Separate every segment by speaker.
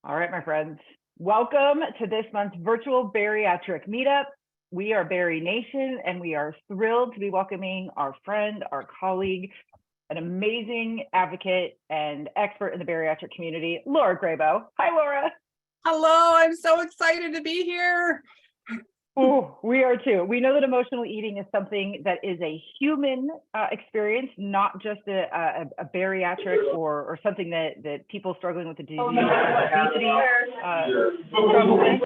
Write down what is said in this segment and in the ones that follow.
Speaker 1: All right, my friends, welcome to this month's virtual bariatric meetup. We are BariNation, and we are thrilled to be welcoming our friend, our colleague, an amazing advocate and expert in the bariatric community, Lora Grabow. Hi, Lora.
Speaker 2: Hello, I'm so excited to be here.
Speaker 1: Oh, we are too. We know that emotional eating is something that is a human experience, not just a bariatric or something that people struggling with the disease obesity struggle with.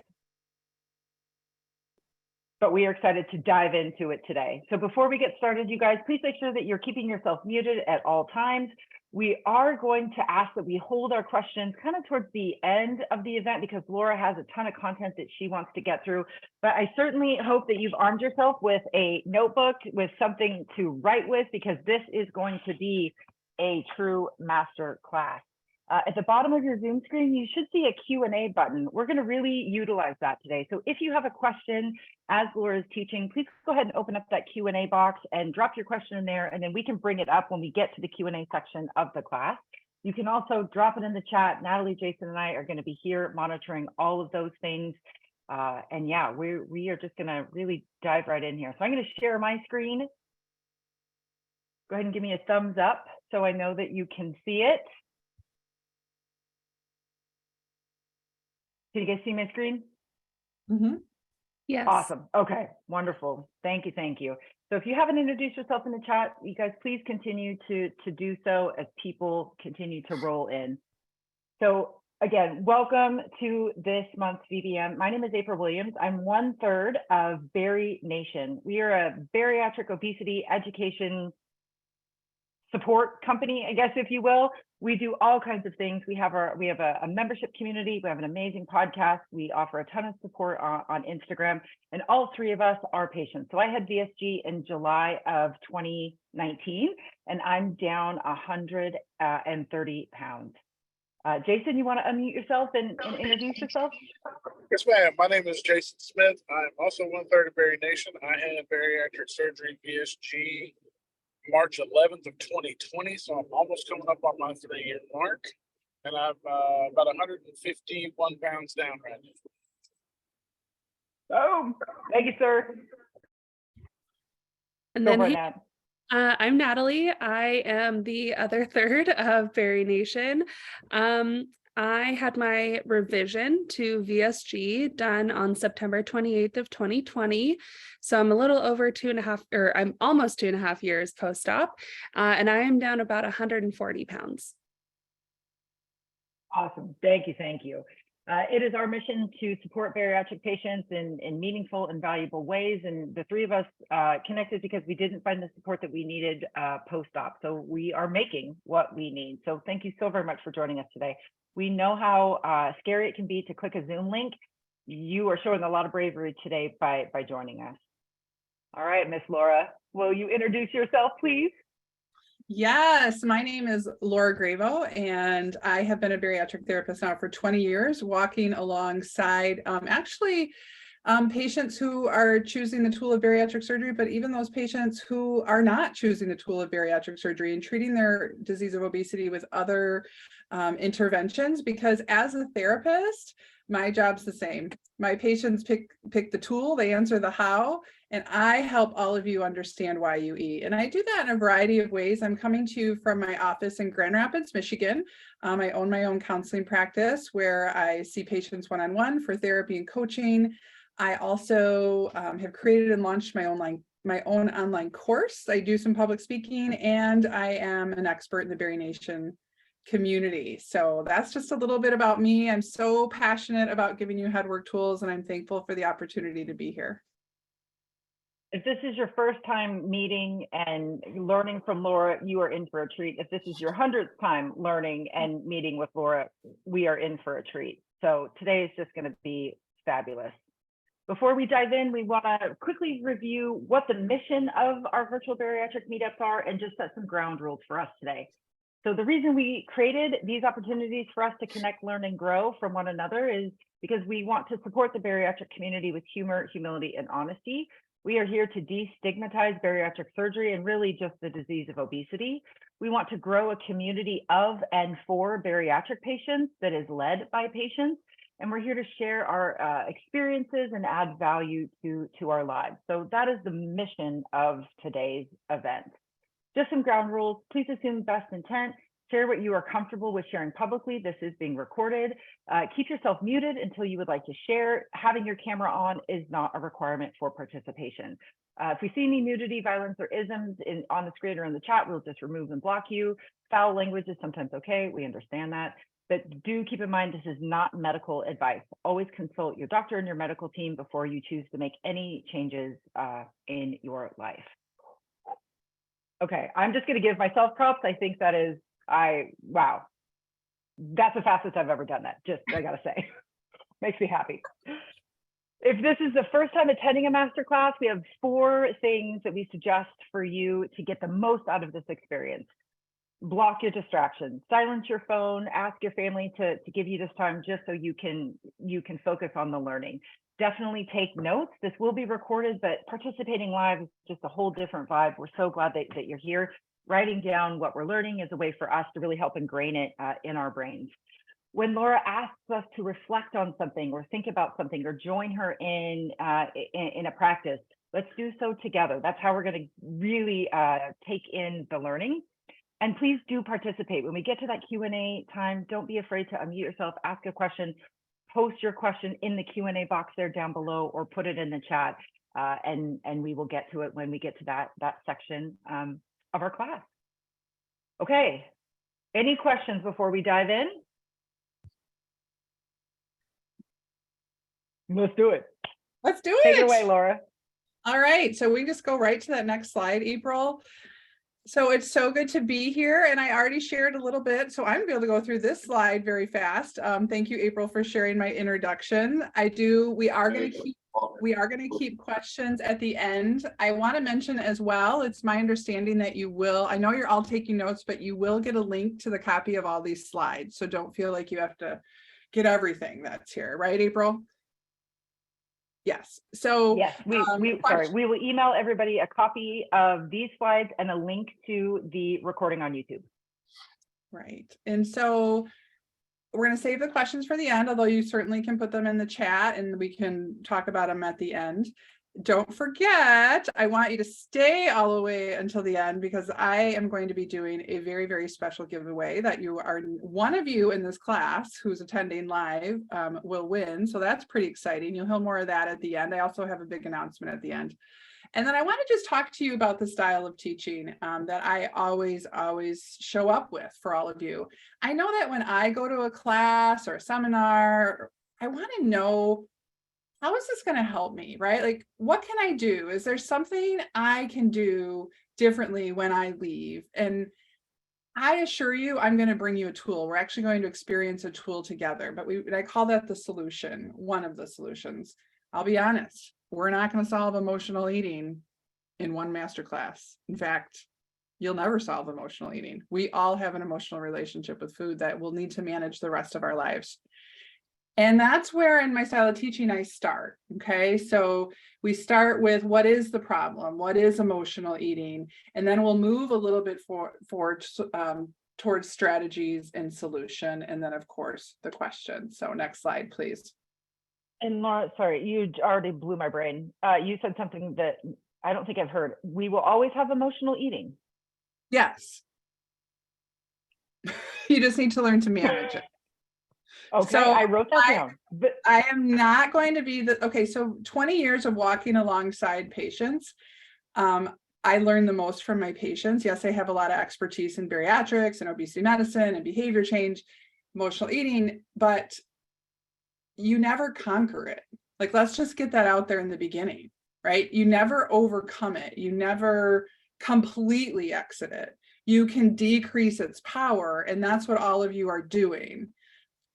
Speaker 1: But we are excited to dive into it today. So before we get started, you guys, please make sure that you're keeping yourself muted at all times. We are going to ask that we hold our questions kind of towards the end of the event because Lora has a ton of content that she wants to get through. But I certainly hope that you've armed yourself with a notebook, with something to write with, because this is going to be a true master class. At the bottom of your Zoom screen, you should see a Q&A button. We're going to really utilize that today. So if you have a question as Lora is teaching, please go ahead and open up that Q&A box and drop your question in there, and then we can bring it up when we get to the Q&A section of the class. You can also drop it in the chat. Natalie, Jason, and I are going to be here monitoring all of those things. And yeah, we are just going to really dive right in here. So I'm going to share my screen. Go ahead and give me a thumbs up so I know that you can see it. Can you guys see my screen?
Speaker 2: Mm-hmm.
Speaker 3: Yes.
Speaker 1: Awesome. Okay, wonderful. Thank you. Thank you. So if you haven't introduced yourself in the chat, you guys please continue to do so as people continue to roll in. So again, welcome to this month's VBM. My name is April Williams. I'm 1/3 of BariNation. We are a bariatric obesity education support company, I guess, if you will. We do all kinds of things. We have a membership community. We have an amazing podcast. We offer a ton of support on Instagram, and all three of us are patients. So I had VSG in July of 2019, and I'm down 130 pounds. Jason, you want to unmute yourself and introduce yourself?
Speaker 4: Yes, ma'am. My name is Jason Smith. I'm also 1/3 of BariNation. I had bariatric surgery, VSG, March 11th of 2020, so I'm almost coming up on my 3-year mark, and I'm about 151 pounds down right now.
Speaker 1: Oh, thank you, sir.
Speaker 3: And
Speaker 1: Go
Speaker 3: then
Speaker 1: for it,
Speaker 3: hey,
Speaker 1: Nat.
Speaker 3: I'm Natalie. I am the other third of BariNation. I had my revision to VSG done on September 28th of 2020. So I'm a little over 2.5, or I'm almost 2.5 years post-op, and I am down about 140 pounds.
Speaker 1: Awesome. Thank you. Thank you. It is our mission to support bariatric patients in meaningful and valuable ways. And the three of us connected because we didn't find the support that we needed post-op. So we are making what we need. So thank you so very much for joining us today. We know how scary it can be to click a Zoom link. You are showing a lot of bravery today by joining us. All right, Miss Lora, will you introduce yourself, please?
Speaker 2: Yes, my name is Lora Grabw, and I have been a bariatric therapist now for 20 years, walking alongside patients who are choosing the tool of bariatric surgery, but even those patients who are not choosing the tool of bariatric surgery and treating their disease of obesity with other interventions, because as a therapist, my job's the same. My patients pick the tool, they answer the how, and I help all of you understand why you eat. And I do that in a variety of ways. I'm coming to you from my office in Grand Rapids, Michigan. I own my own counseling practice where I see patients one-on-one for therapy and coaching. I also have created and launched my own online course. I do some public speaking, and I am an expert in the BariNation community. So that's just a little bit about me. I'm so passionate about giving you headwork tools, and I'm thankful for the opportunity to be here.
Speaker 1: If this is your first time meeting and learning from Lora, you are in for a treat. If this is your 100th time learning and meeting with Lora, we are in for a treat. So today is just going to be fabulous. Before we dive in, we want to quickly review what the mission of our virtual bariatric meetups are and just set some ground rules for us today. So the reason we created these opportunities for us to connect, learn, and grow from one another is because we want to support the bariatric community with humor, humility, and honesty. We are here to destigmatize bariatric surgery and really just the disease of obesity. We want to grow a community of and for bariatric patients that is led by patients. And we're here to share our experiences and add value to our lives. So that is the mission of today's event. Just some ground rules. Please assume best intent. Share what you are comfortable with sharing publicly. This is being recorded. Keep yourself muted until you would like to share. Having your camera on is not a requirement for participation. If we see any nudity, violence, or isms on the screen or in the chat, we'll just remove and block you. Foul language is sometimes okay. We understand that. But do keep in mind, this is not medical advice. Always consult your doctor and your medical team before you choose to make any changes in your life. Okay, I'm just going to give myself props. I think that is, wow, that's the fastest I've ever done that. Just, I gotta say, makes me happy. If this is the first time attending a masterclass, we have 4 things that we suggest for you to get the most out of this experience. Block your distractions, silence your phone, ask your family to give you this time just so you can focus on the learning. Definitely take notes. This will be recorded, but participating live is just a whole different vibe. We're so glad that you're here. Writing down what we're learning is a way for us to really help ingrain it in our brains. When Lora asks us to reflect on something or think about something or join her in a practice, let's do so together. That's how we're going to really take in the learning. And please do participate. When we get to that Q&A time, don't be afraid to unmute yourself, ask a question, post your question in the Q&A box there down below, or put it in the chat, and we will get to it when we get to that section of our class. Okay, any questions before we dive in? Let's do it.
Speaker 2: Let's do it.
Speaker 1: Take it away, Lora.
Speaker 2: All right, so we just go right to that next slide, April. So it's so good to be here, and I already shared a little bit, so I'm going to be able to go through this slide very fast. Thank you, April, for sharing my introduction. We are going to keep questions at the end. I want to mention as well, it's my understanding that you will, I know you're all taking notes, but you will get a link to the copy of all these slides, so don't feel like you have to get everything that's here, right, April? Yes. So
Speaker 1: yes, we will email everybody a copy of these slides and a link to the recording on YouTube.
Speaker 2: Right. And so we're going to save the questions for the end, although you certainly can put them in the chat and we can talk about them at the end. Don't forget, I want you to stay all the way until the end, because I am going to be doing a very, very special giveaway that one of you in this class who's attending live will win. So that's pretty exciting. You'll hear more of that at the end. I also have a big announcement at the end. And then I want to just talk to you about the style of teaching that I always show up with for all of you. I know that when I go to a class or a seminar, I want to know, how is this going to help me, right? Like, what can I do? Is there something I can do differently when I leave? And I assure you, I'm going to bring you a tool. We're actually going to experience a tool together, but I call that the solution, one of the solutions. I'll be honest, we're not going to solve emotional eating in one masterclass. In fact, you'll never solve emotional eating. We all have an emotional relationship with food that we'll need to manage the rest of our lives. And that's where in my style of teaching I start, okay? So we start with, what is the problem? What is emotional eating? And then we'll move a little bit towards strategies and solution. And then of course, the question. So next slide, please.
Speaker 1: And Lora, sorry, you already blew my brain. You said something that I don't think I've heard. We will always have emotional eating.
Speaker 2: Yes. You just need to learn to manage it.
Speaker 1: Okay,
Speaker 2: so
Speaker 1: I wrote that down. But
Speaker 2: I am not going to be okay, so 20 years of walking alongside patients. I learn the most from my patients. Yes, I have a lot of expertise in bariatrics and obesity medicine and behavior change, emotional eating, but you never conquer it. Like, let's just get that out there in the beginning, right? You never overcome it. You never completely exit it. You can decrease its power, and that's what all of you are doing.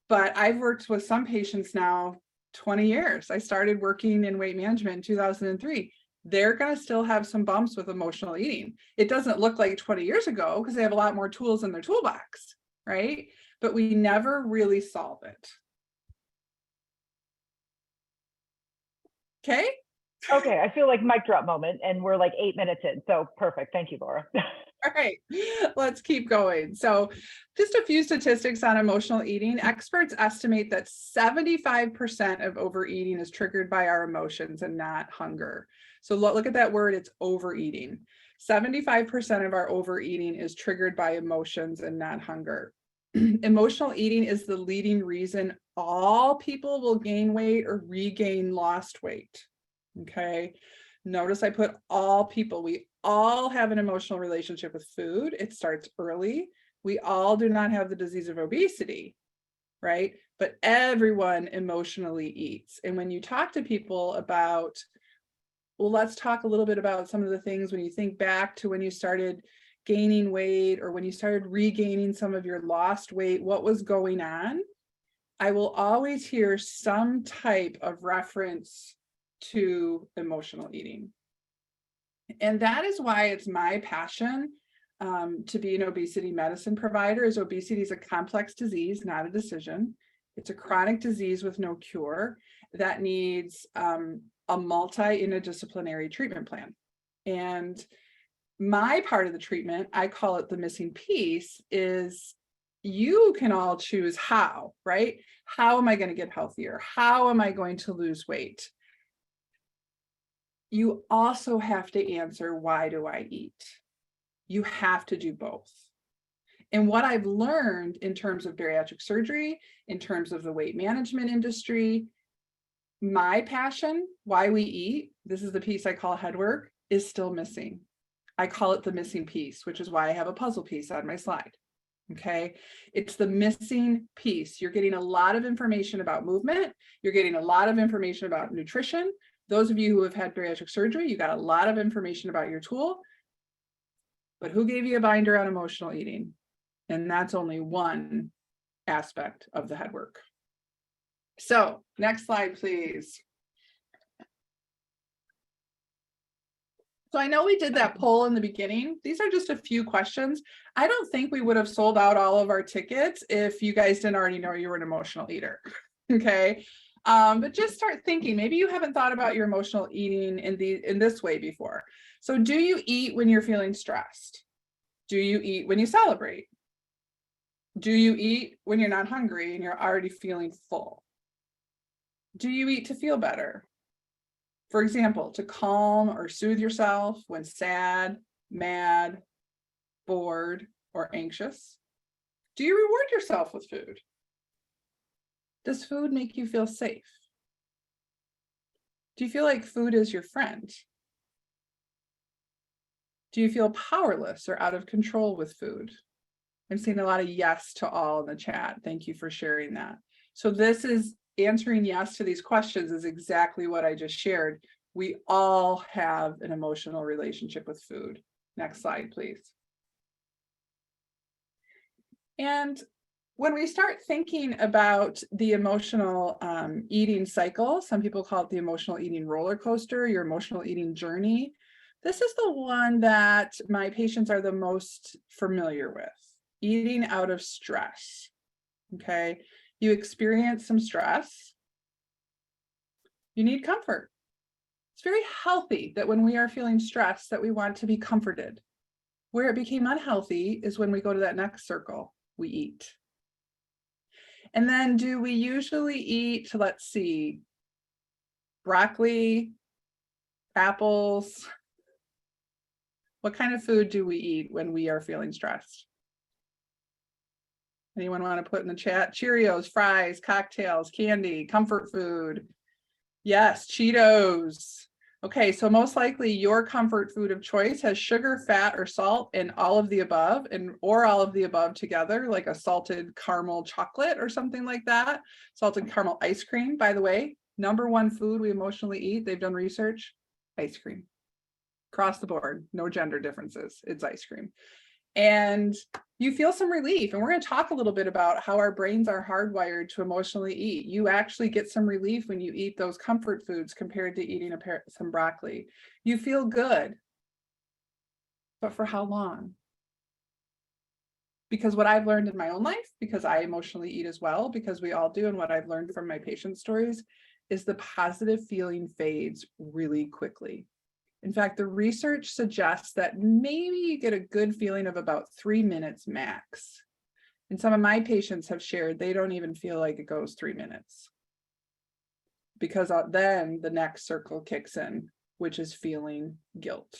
Speaker 2: But I've worked with some patients now 20 years. I started working in weight management in 2003. They're going to still have some bumps with emotional eating. It doesn't look like 20 years ago because they have a lot more tools in their toolbox, right? But we never really solve it. Okay.
Speaker 1: Okay, I feel like mic drop moment, and we're like 8 minutes in. So perfect. Thank you, Lora.
Speaker 2: All right, let's keep going. So just a few statistics on emotional eating. Experts estimate that 75% of overeating is triggered by our emotions and not hunger. So look at that word, it's overeating. 75% of our overeating is triggered by emotions and not hunger. Emotional eating is the leading reason all people will gain weight or regain lost weight. Okay. Notice I put all people. We all have an emotional relationship with food. It starts early. We all do not have the disease of obesity, right? But everyone emotionally eats. And when you talk to people about, well, let's talk a little bit about some of the things when you think back to when you started gaining weight or when you started regaining some of your lost weight, what was going on? I will always hear some type of reference to emotional eating. And that is why it's my passion to be an obesity medicine provider. Is obesity is a complex disease, not a decision. It's a chronic disease with no cure that needs a multi-interdisciplinary treatment plan. And my part of the treatment, I call it the missing piece, is you can all choose how, right? How am I going to get healthier? How am I going to lose weight? You also have to answer, why do I eat? You have to do both. And what I've learned in terms of bariatric surgery, in terms of the weight management industry, my passion, why we eat, this is the piece I call head work, is still missing. I call it the missing piece, which is why I have a puzzle piece on my slide. Okay, it's the missing piece. You're getting a lot of information about movement. You're getting a lot of information about nutrition. Those of you who have had bariatric surgery, you got a lot of information about your tool, but who gave you a binder on emotional eating? And that's only one aspect of the head work. So next slide, please. So I know we did that poll in the beginning. These are just a few questions. I don't think we would have sold out all of our tickets if you guys didn't already know you were an emotional eater. Okay. But just start thinking, maybe you haven't thought about your emotional eating in this way before. So do you eat when you're feeling stressed? Do you eat when you celebrate? Do you eat when you're not hungry and you're already feeling full? Do you eat to feel better? For example, to calm or soothe yourself when sad, mad, bored, or anxious? Do you reward yourself with food? Does food make you feel safe? Do you feel like food is your friend? Do you feel powerless or out of control with food? I'm seeing a lot of yes to all in the chat. Thank you for sharing that. So this is answering yes to these questions is exactly what I just shared. We all have an emotional relationship with food. Next slide, please. And when we start thinking about the emotional eating cycle, some people call it the emotional eating roller coaster, your emotional eating journey. This is the one that my patients are the most familiar with, eating out of stress. Okay, you experience some stress, you need comfort. It's very healthy that when we are feeling stressed that we want to be comforted. Where it became unhealthy is when we go to that next circle, we eat. And then do we usually eat, let's see, broccoli, apples? What kind of food do we eat when we are feeling stressed? Anyone want to put in the chat? Cheerios, fries, cocktails, candy, comfort food. Yes, Cheetos. Okay, so most likely your comfort food of choice has sugar, fat, or salt, and all of the above, or all of the above together, like a salted caramel chocolate or something like that. Salted caramel ice cream, by the way, #1 food we emotionally eat. They've done research, ice cream. Across the board, no gender differences. It's ice cream. And you feel some relief. And we're going to talk a little bit about how our brains are hardwired to emotionally eat. You actually get some relief when you eat those comfort foods compared to eating some broccoli. You feel good. But for how long? Because what I've learned in my own life, because I emotionally eat as well, because we all do, and what I've learned from my patient stories, is the positive feeling fades really quickly. In fact, the research suggests that maybe you get a good feeling of about 3 minutes max. And some of my patients have shared they don't even feel like it goes 3 minutes, because then the next circle kicks in, which is feeling guilt.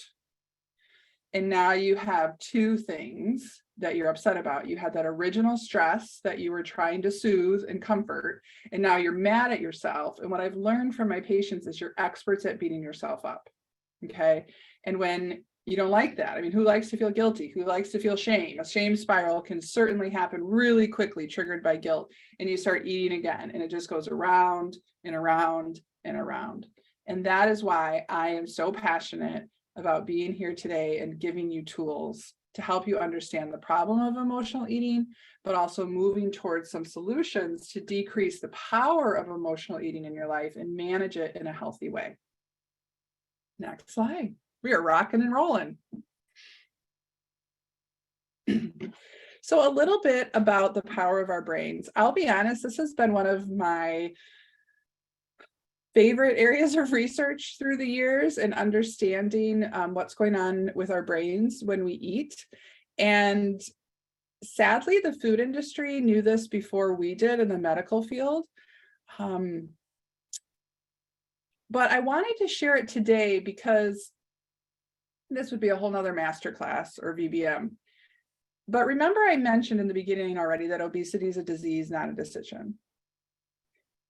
Speaker 2: And now you have two things that you're upset about. You had that original stress that you were trying to soothe and comfort, and now you're mad at yourself. And what I've learned from my patients is you're experts at beating yourself up. Okay. And when you don't like that, I mean, who likes to feel guilty? Who likes to feel shame? A shame spiral can certainly happen really quickly, triggered by guilt. And you start eating again, and it just goes around and around and around. And that is why I am so passionate about being here today and giving you tools to help you understand the problem of emotional eating, but also moving towards some solutions to decrease the power of emotional eating in your life and manage it in a healthy way. Next slide. We are rocking and rolling. So a little bit about the power of our brains. I'll be honest, this has been one of my favorite areas of research through the years, and understanding what's going on with our brains when we eat. And sadly, the food industry knew this before we did in the medical field. But I wanted to share it today because this would be a whole nother masterclass or VBM. But remember, I mentioned in the beginning already that obesity is a disease, not a decision.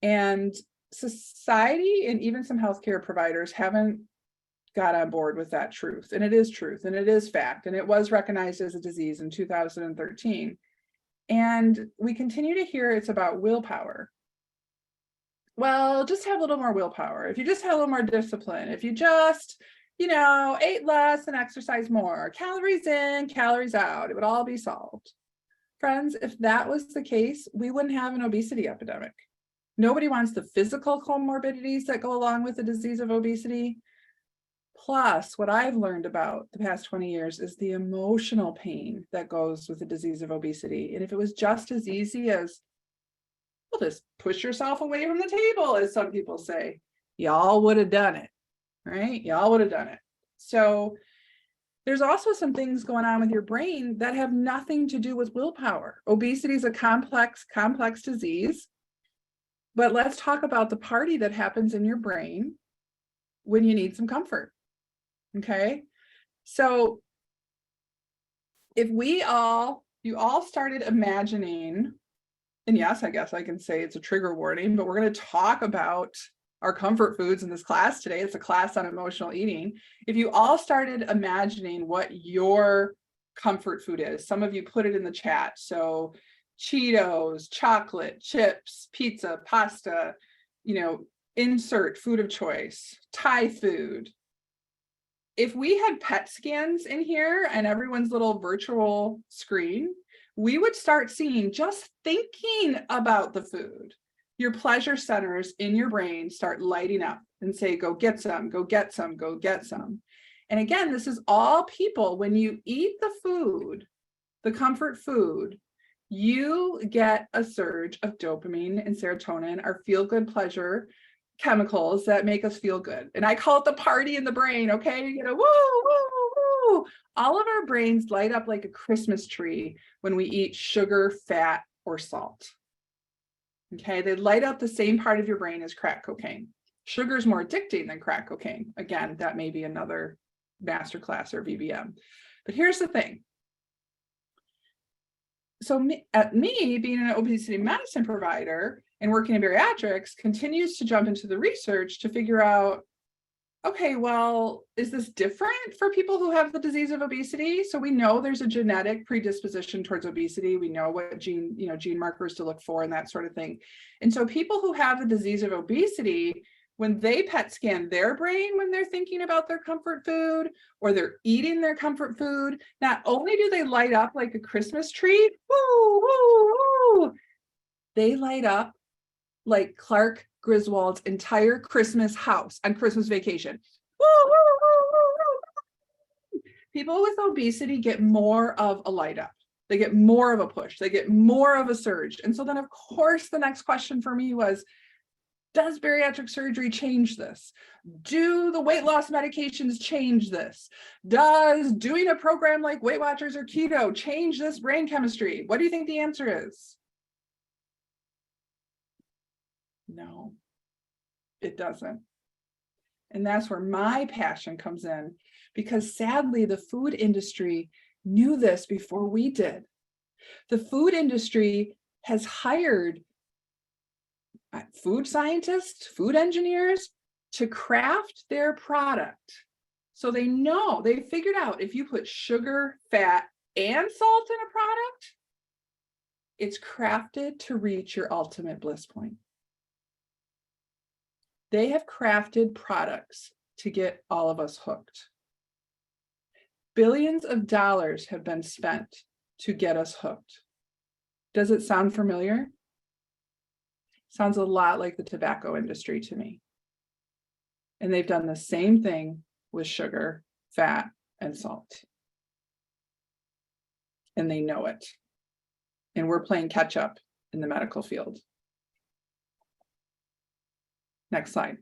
Speaker 2: And society and even some healthcare providers haven't got on board with that truth. And it is truth, and it is fact, and it was recognized as a disease in 2013. And we continue to hear it's about willpower. Well, just have a little more willpower. If you just have a little more discipline, if you just, ate less and exercise more, calories in, calories out, it would all be solved. Friends, if that was the case, we wouldn't have an obesity epidemic. Nobody wants the physical comorbidities that go along with the disease of obesity. Plus, what I've learned about the past 20 years is the emotional pain that goes with the disease of obesity. And if it was just as easy as, well, just push yourself away from the table, as some people say, y'all would have done it, right? Y'all would have done it. So there's also some things going on with your brain that have nothing to do with willpower. Obesity is a complex disease. But let's talk about the party that happens in your brain when you need some comfort. Okay. So if you all started imagining, and yes, I guess I can say it's a trigger warning, but we're going to talk about our comfort foods in this class today. It's a class on emotional eating. If you all started imagining what your comfort food is, some of you put it in the chat. So Cheetos, chocolate, chips, pizza, pasta, insert food of choice, Thai food. If we had PET scans in here and everyone's little virtual screen, we would start seeing, just thinking about the food, your pleasure centers in your brain start lighting up and say, go get some, go get some, go get some. And again, this is all people. When you eat the food, the comfort food, you get a surge of dopamine and serotonin, our feel-good pleasure chemicals that make us feel good. And I call it the party in the brain, okay? Woo, woo, woo. All of our brains light up like a Christmas tree when we eat sugar, fat, or salt. Okay, they light up the same part of your brain as crack cocaine. Sugar is more addicting than crack cocaine. Again, that may be another masterclass or VBM. But here's the thing. So me being an obesity medicine provider and working in bariatrics continues to jump into the research to figure out, okay, well, is this different for people who have the disease of obesity? So we know there's a genetic predisposition towards obesity. We know what gene markers to look for and that sort of thing. And so people who have the disease of obesity, when they PET scan their brain when they're thinking about their comfort food or they're eating their comfort food, not only do they light up like a Christmas tree, woo, woo, woo, they light up like Clark Griswold's entire Christmas house on Christmas vacation. Woo, woo, woo, woo, woo. People with obesity get more of a light up. They get more of a push. They get more of a surge. And so then, of course, the next question for me was, Does bariatric surgery change this? Do the weight loss medications change this? Does doing a program like Weight Watchers or keto change this brain chemistry? What do you think the answer is? No, it doesn't. And that's where my passion comes in, because sadly, the food industry knew this before we did. The food industry has hired food scientists, food engineers to craft their product. So they know, they figured out if you put sugar, fat, and salt in a product, it's crafted to reach your ultimate bliss point. They have crafted products to get all of us hooked. Billions of dollars have been spent to get us hooked. Does it sound familiar? Sounds a lot like the tobacco industry to me. And they've done the same thing with sugar, fat, and salt. And they know it. And we're playing catch up in the medical field. Next slide.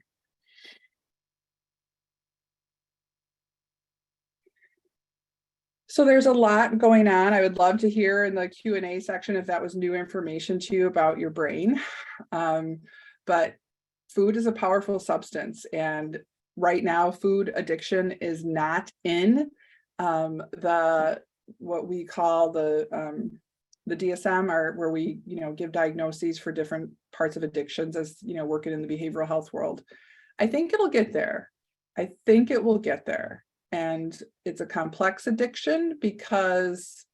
Speaker 2: So there's a lot going on. I would love to hear in the Q&A section if that was new information to you about your brain. But food is a powerful substance, and right now food addiction is not in what we call the DSM, or where we give diagnoses for different parts of addictions, as working in the behavioral health world. I think it'll get there. I think it will get there. And it's a complex addiction because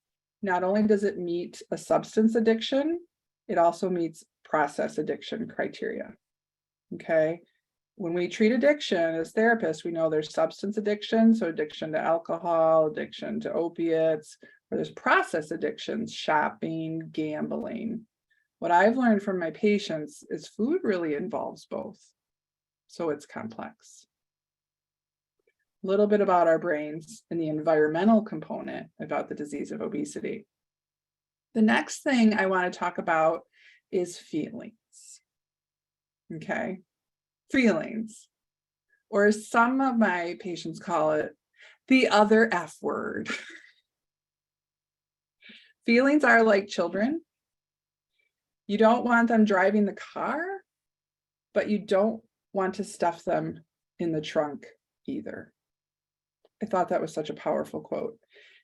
Speaker 2: not only does it meet a substance addiction, it also meets process addiction criteria. Okay. When we treat addiction as therapists, we know there's substance addiction, so addiction to alcohol, addiction to opiates, or there's process addictions, shopping, gambling. What I've learned from my patients is food really involves both. So it's complex. A little bit about our brains and the environmental component about the disease of obesity. The next thing I want to talk about is feelings. Okay, feelings, or as some of my patients call it, the other F word. Feelings are like children. You don't want them driving the car, but you don't want to stuff them in the trunk either. I thought that was such a powerful quote.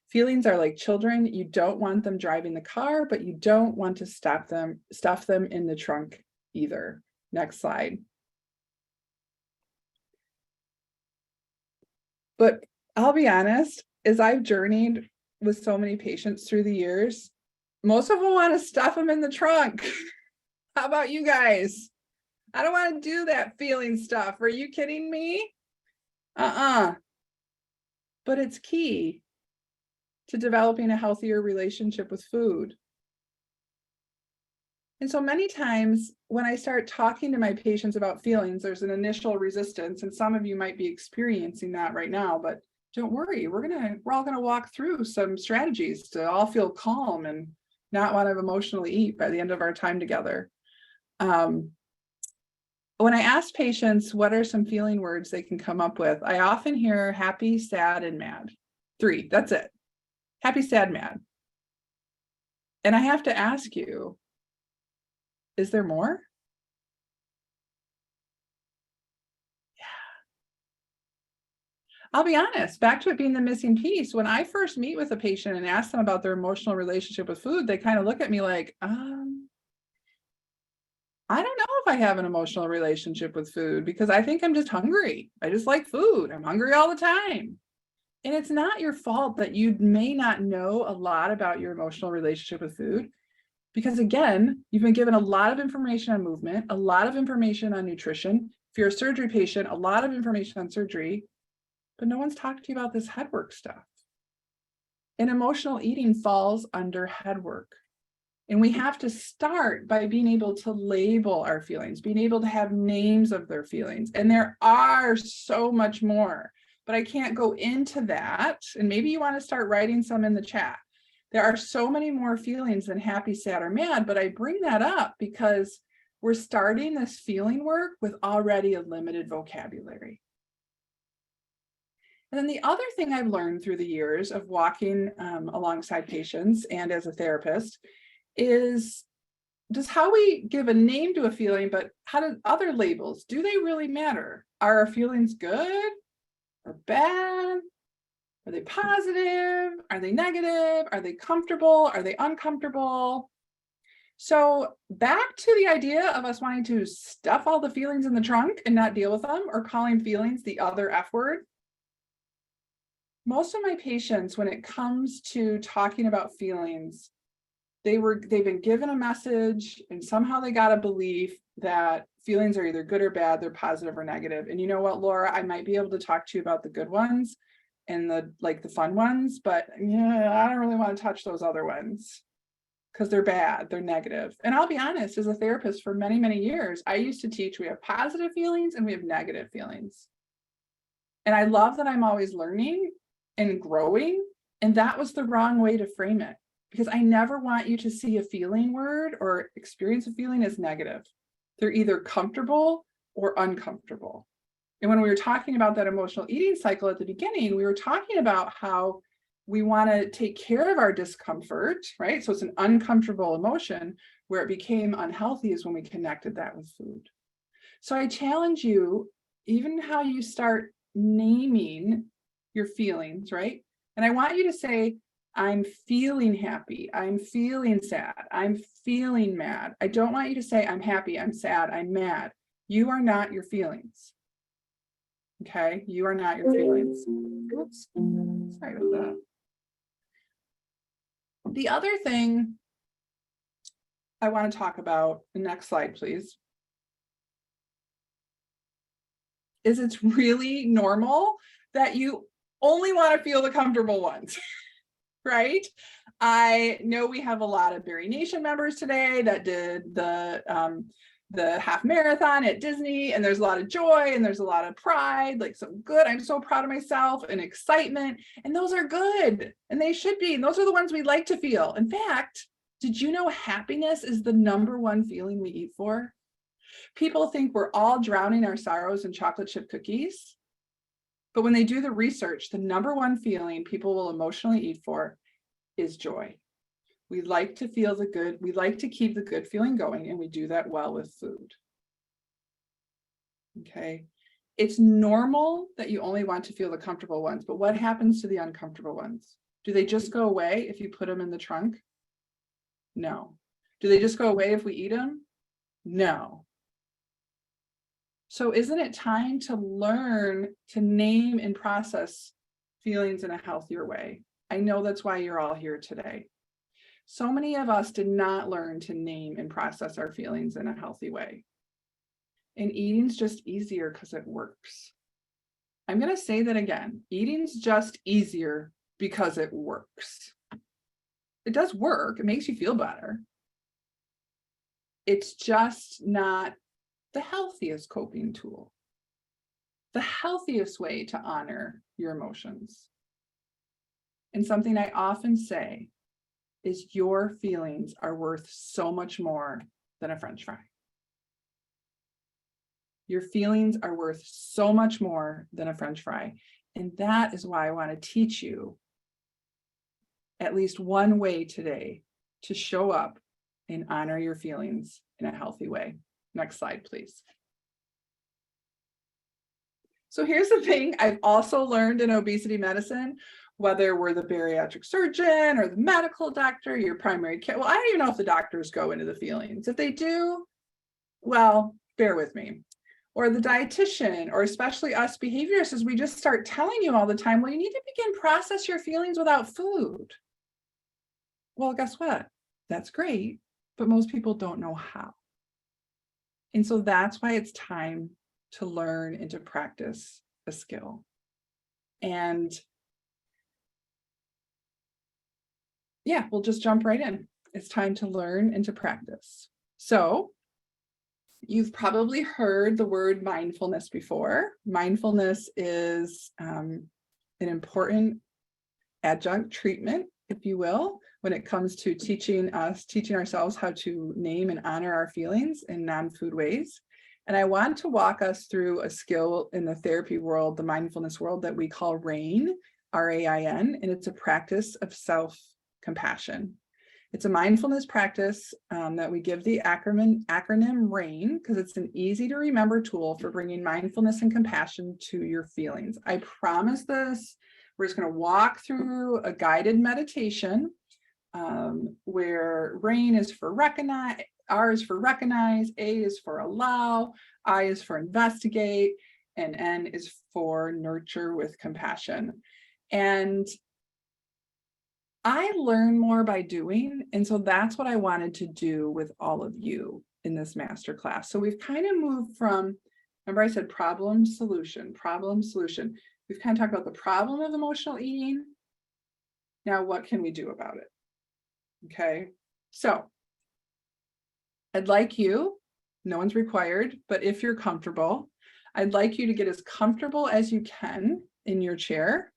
Speaker 2: Feelings are like children. You don't want them driving the car, but you don't want to stuff them in the trunk either. Next slide. But I'll be honest, as I've journeyed with so many patients through the years, most of them want to stuff them in the trunk. How about you guys? I don't want to do that feeling stuff. Are you kidding me? But it's key to developing a healthier relationship with food. And so many times when I start talking to my patients about feelings, there's an initial resistance, and some of you might be experiencing that right now, but don't worry, we're all gonna walk through some strategies to all feel calm and not want to emotionally eat by the end of our time together. When I ask patients what are some feeling words they can come up with, I often hear happy, sad, and mad. 3, that's it. Happy, sad, mad. And I have to ask you, is there more? Yeah. I'll be honest, back to it being the missing piece. When I first meet with a patient and ask them about their emotional relationship with food, they kind of look at me like, I don't know if I have an emotional relationship with food because I think I'm just hungry. I just like food. I'm hungry all the time. And it's not your fault that you may not know a lot about your emotional relationship with food, because again, you've been given a lot of information on movement, a lot of information on nutrition. If you're a surgery patient, a lot of information on surgery, but no one's talked to you about this head work stuff. And emotional eating falls under head work. And we have to start by being able to label our feelings, being able to have names of their feelings. And there are so much more, but I can't go into that. And maybe you want to start writing some in the chat. There are so many more feelings than happy, sad, or mad, but I bring that up because we're starting this feeling work with already a limited vocabulary. And then the other thing I've learned through the years of walking alongside patients and as a therapist is just how we give a name to a feeling, but how do other labels, do they really matter? Are our feelings good or bad? Are they positive? Are they negative? Are they comfortable? Are they uncomfortable? So back to the idea of us wanting to stuff all the feelings in the trunk and not deal with them, or calling feelings the other F word. Most of my patients, when it comes to talking about feelings, they've been given a message and somehow they got a belief that feelings are either good or bad, they're positive or negative. And you know what, Laura, I might be able to talk to you about the good ones and the fun ones, but yeah, I don't really want to touch those other ones because they're bad, they're negative. And I'll be honest, as a therapist for many, many years, I used to teach we have positive feelings and we have negative feelings. And I love that I'm always learning and growing. And that was the wrong way to frame it, because I never want you to see a feeling word or experience a feeling as negative. They're either comfortable or uncomfortable. And when we were talking about that emotional eating cycle at the beginning, we were talking about how we want to take care of our discomfort, right? So it's an uncomfortable emotion. Where it became unhealthy is when we connected that with food. So I challenge you, even how you start naming your feelings, right? And I want you to say, I'm feeling happy, I'm feeling sad, I'm feeling mad. I don't want you to say, I'm happy, I'm sad, I'm mad. You are not your feelings. Okay, you are not your feelings. Oops, sorry about that. The other thing I want to talk about, the next slide, please, is it's really normal that you only want to feel the comfortable ones, right? I know we have a lot of BariNation members today that did the half marathon at Disney, and there's a lot of joy and there's a lot of pride, like so good. I'm so proud of myself and excitement, and those are good and they should be. And those are the ones we like to feel. In fact, did you know happiness is the #1 feeling we eat for? People think we're all drowning our sorrows in chocolate chip cookies. But when they do the research, the #1 feeling people will emotionally eat for is joy. We like to feel the good, we like to keep the good feeling going, and we do that well with food. Okay. It's normal that you only want to feel the comfortable ones, but what happens to the uncomfortable ones? Do they just go away if you put them in the trunk? No. Do they just go away if we eat them? No. So isn't it time to learn to name and process feelings in a healthier way? I know that's why you're all here today. So many of us did not learn to name and process our feelings in a healthy way. And eating's just easier because it works. I'm going to say that again. Eating's just easier because it works. It does work. It makes you feel better. It's just not the healthiest coping tool. The healthiest way to honor your emotions. And something I often say is your feelings are worth so much more than a French fry. Your feelings are worth so much more than a French fry. And that is why I want to teach you at least one way today to show up and honor your feelings in a healthy way. Next slide, please. So here's the thing I've also learned in obesity medicine, whether we're the bariatric surgeon or the medical doctor, your primary care. Well, I don't even know if the doctors go into the feelings. If they do, well, bear with me. Or the dietitian, or especially us behaviorists, we just start telling you all the time, well, you need to begin process your feelings without food. Well, guess what? That's great, but most people don't know how. And so that's why it's time to learn and to practice a skill. And yeah, we'll just jump right in. It's time to learn and to practice. So you've probably heard the word mindfulness before. Mindfulness is an important adjunct treatment if you will, when it comes to teaching ourselves how to name and honor our feelings in non-food ways. And I want to walk us through a skill in the therapy world, the mindfulness world, that we call RAIN, R-A-I-N, and it's a practice of self-compassion. It's a mindfulness practice that we give the acronym RAIN because it's an easy to remember tool for bringing mindfulness and compassion to your feelings. I promise this. We're just going to walk through a guided meditation where RAIN is for recognize, R is for recognize, A is for allow, I is for investigate, and N is for nurture with compassion. And I learn more by doing, and so that's what I wanted to do with all of you in this masterclass. So we've kind of moved from, remember I said problem, solution. We've kind of talked about the problem of emotional eating. Now, what can we do about it? Okay, so I'd like you, no one's required, but if you're comfortable, I'd like you to get as comfortable as you can in your chair,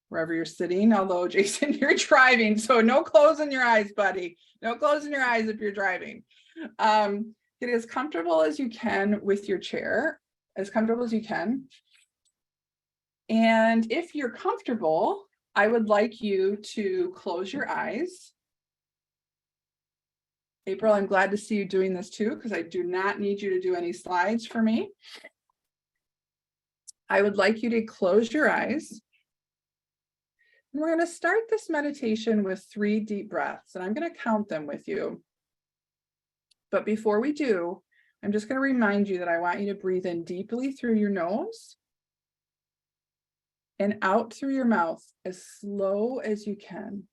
Speaker 2: wherever you're sitting, although Jason, you're driving, so no closing your eyes, buddy. No closing your eyes if you're driving. Get as comfortable as you can with your chair, as comfortable as you can. And if you're comfortable, I would like you to close your eyes. April, I'm glad to see you doing this too, because I do not need you to do any slides for me. I would like you to close your eyes. And we're going to start this meditation with 3 deep breaths, and I'm going to count them with you. But before we do, I'm just going to remind you that I want you to breathe in deeply through your nose and out through your mouth as slow as you can.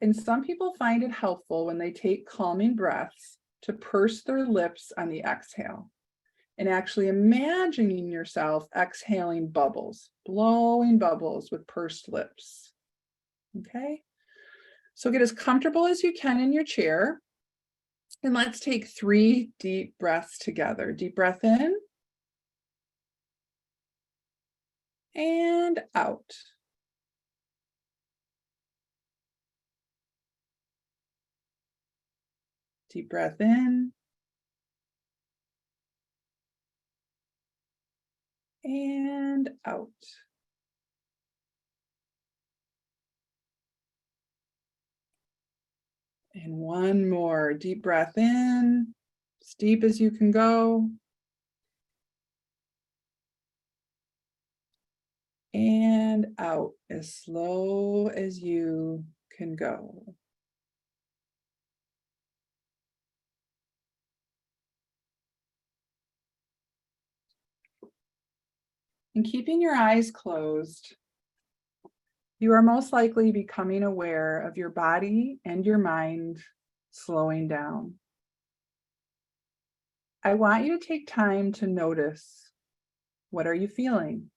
Speaker 2: And some people find it helpful when they take calming breaths to purse their lips on the exhale and actually imagining yourself exhaling bubbles, blowing bubbles with pursed lips. Okay, so get as comfortable as you can in your chair. And let's take 3 deep breaths together. Deep breath in and out. Deep breath in and out. And one more deep breath in, as deep as you can go. And out as slow as you can go. And keeping your eyes closed, you are most likely becoming aware of your body and your mind slowing down. I want you to take time to notice, what are you feeling?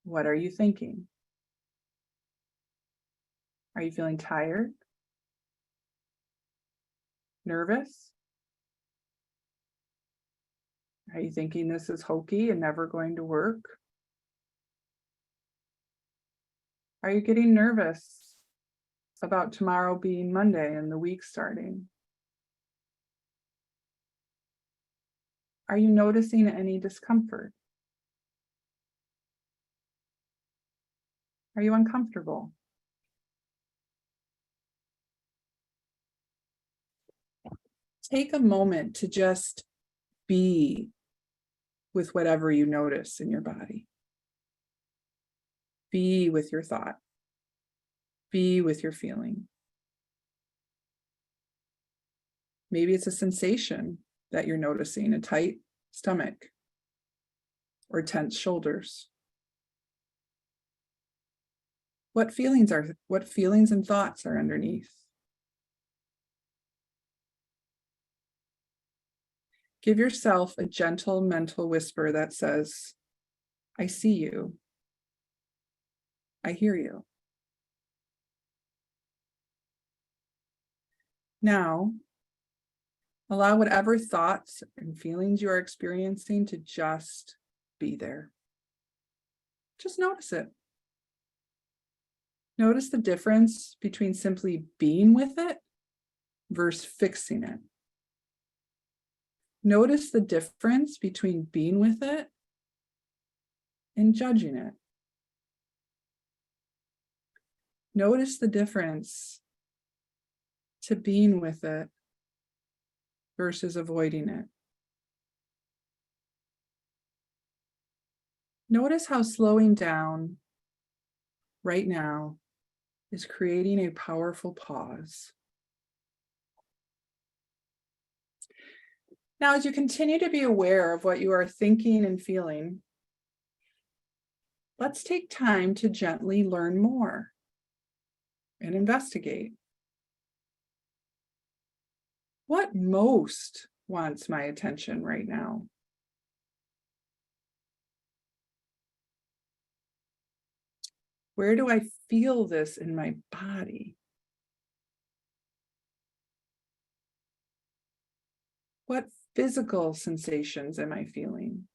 Speaker 2: What are you thinking? Are you feeling tired? Nervous? Are you thinking this is hokey and never going to work? Are you getting nervous about tomorrow being Monday and the week starting? Are you noticing any discomfort? Are you uncomfortable? Take a moment to just be with whatever you notice in your body. Be with your thought. Be with your feeling. Maybe it's a sensation that you're noticing, a tight stomach or tense shoulders. What feelings and thoughts are underneath? Give yourself a gentle mental whisper that says, I see you. I hear you. Now, allow whatever thoughts and feelings you are experiencing to just be there. Just notice it. Notice the difference between simply being with it versus fixing it. Notice the difference between being with it and judging it. Notice the difference to being with it versus avoiding it. Notice how slowing down right now is creating a powerful pause. Now, as you continue to be aware of what you are thinking and feeling, let's take time to gently learn more and investigate. What most wants my attention right now? Where do I feel this in my body? What physical sensations am I feeling?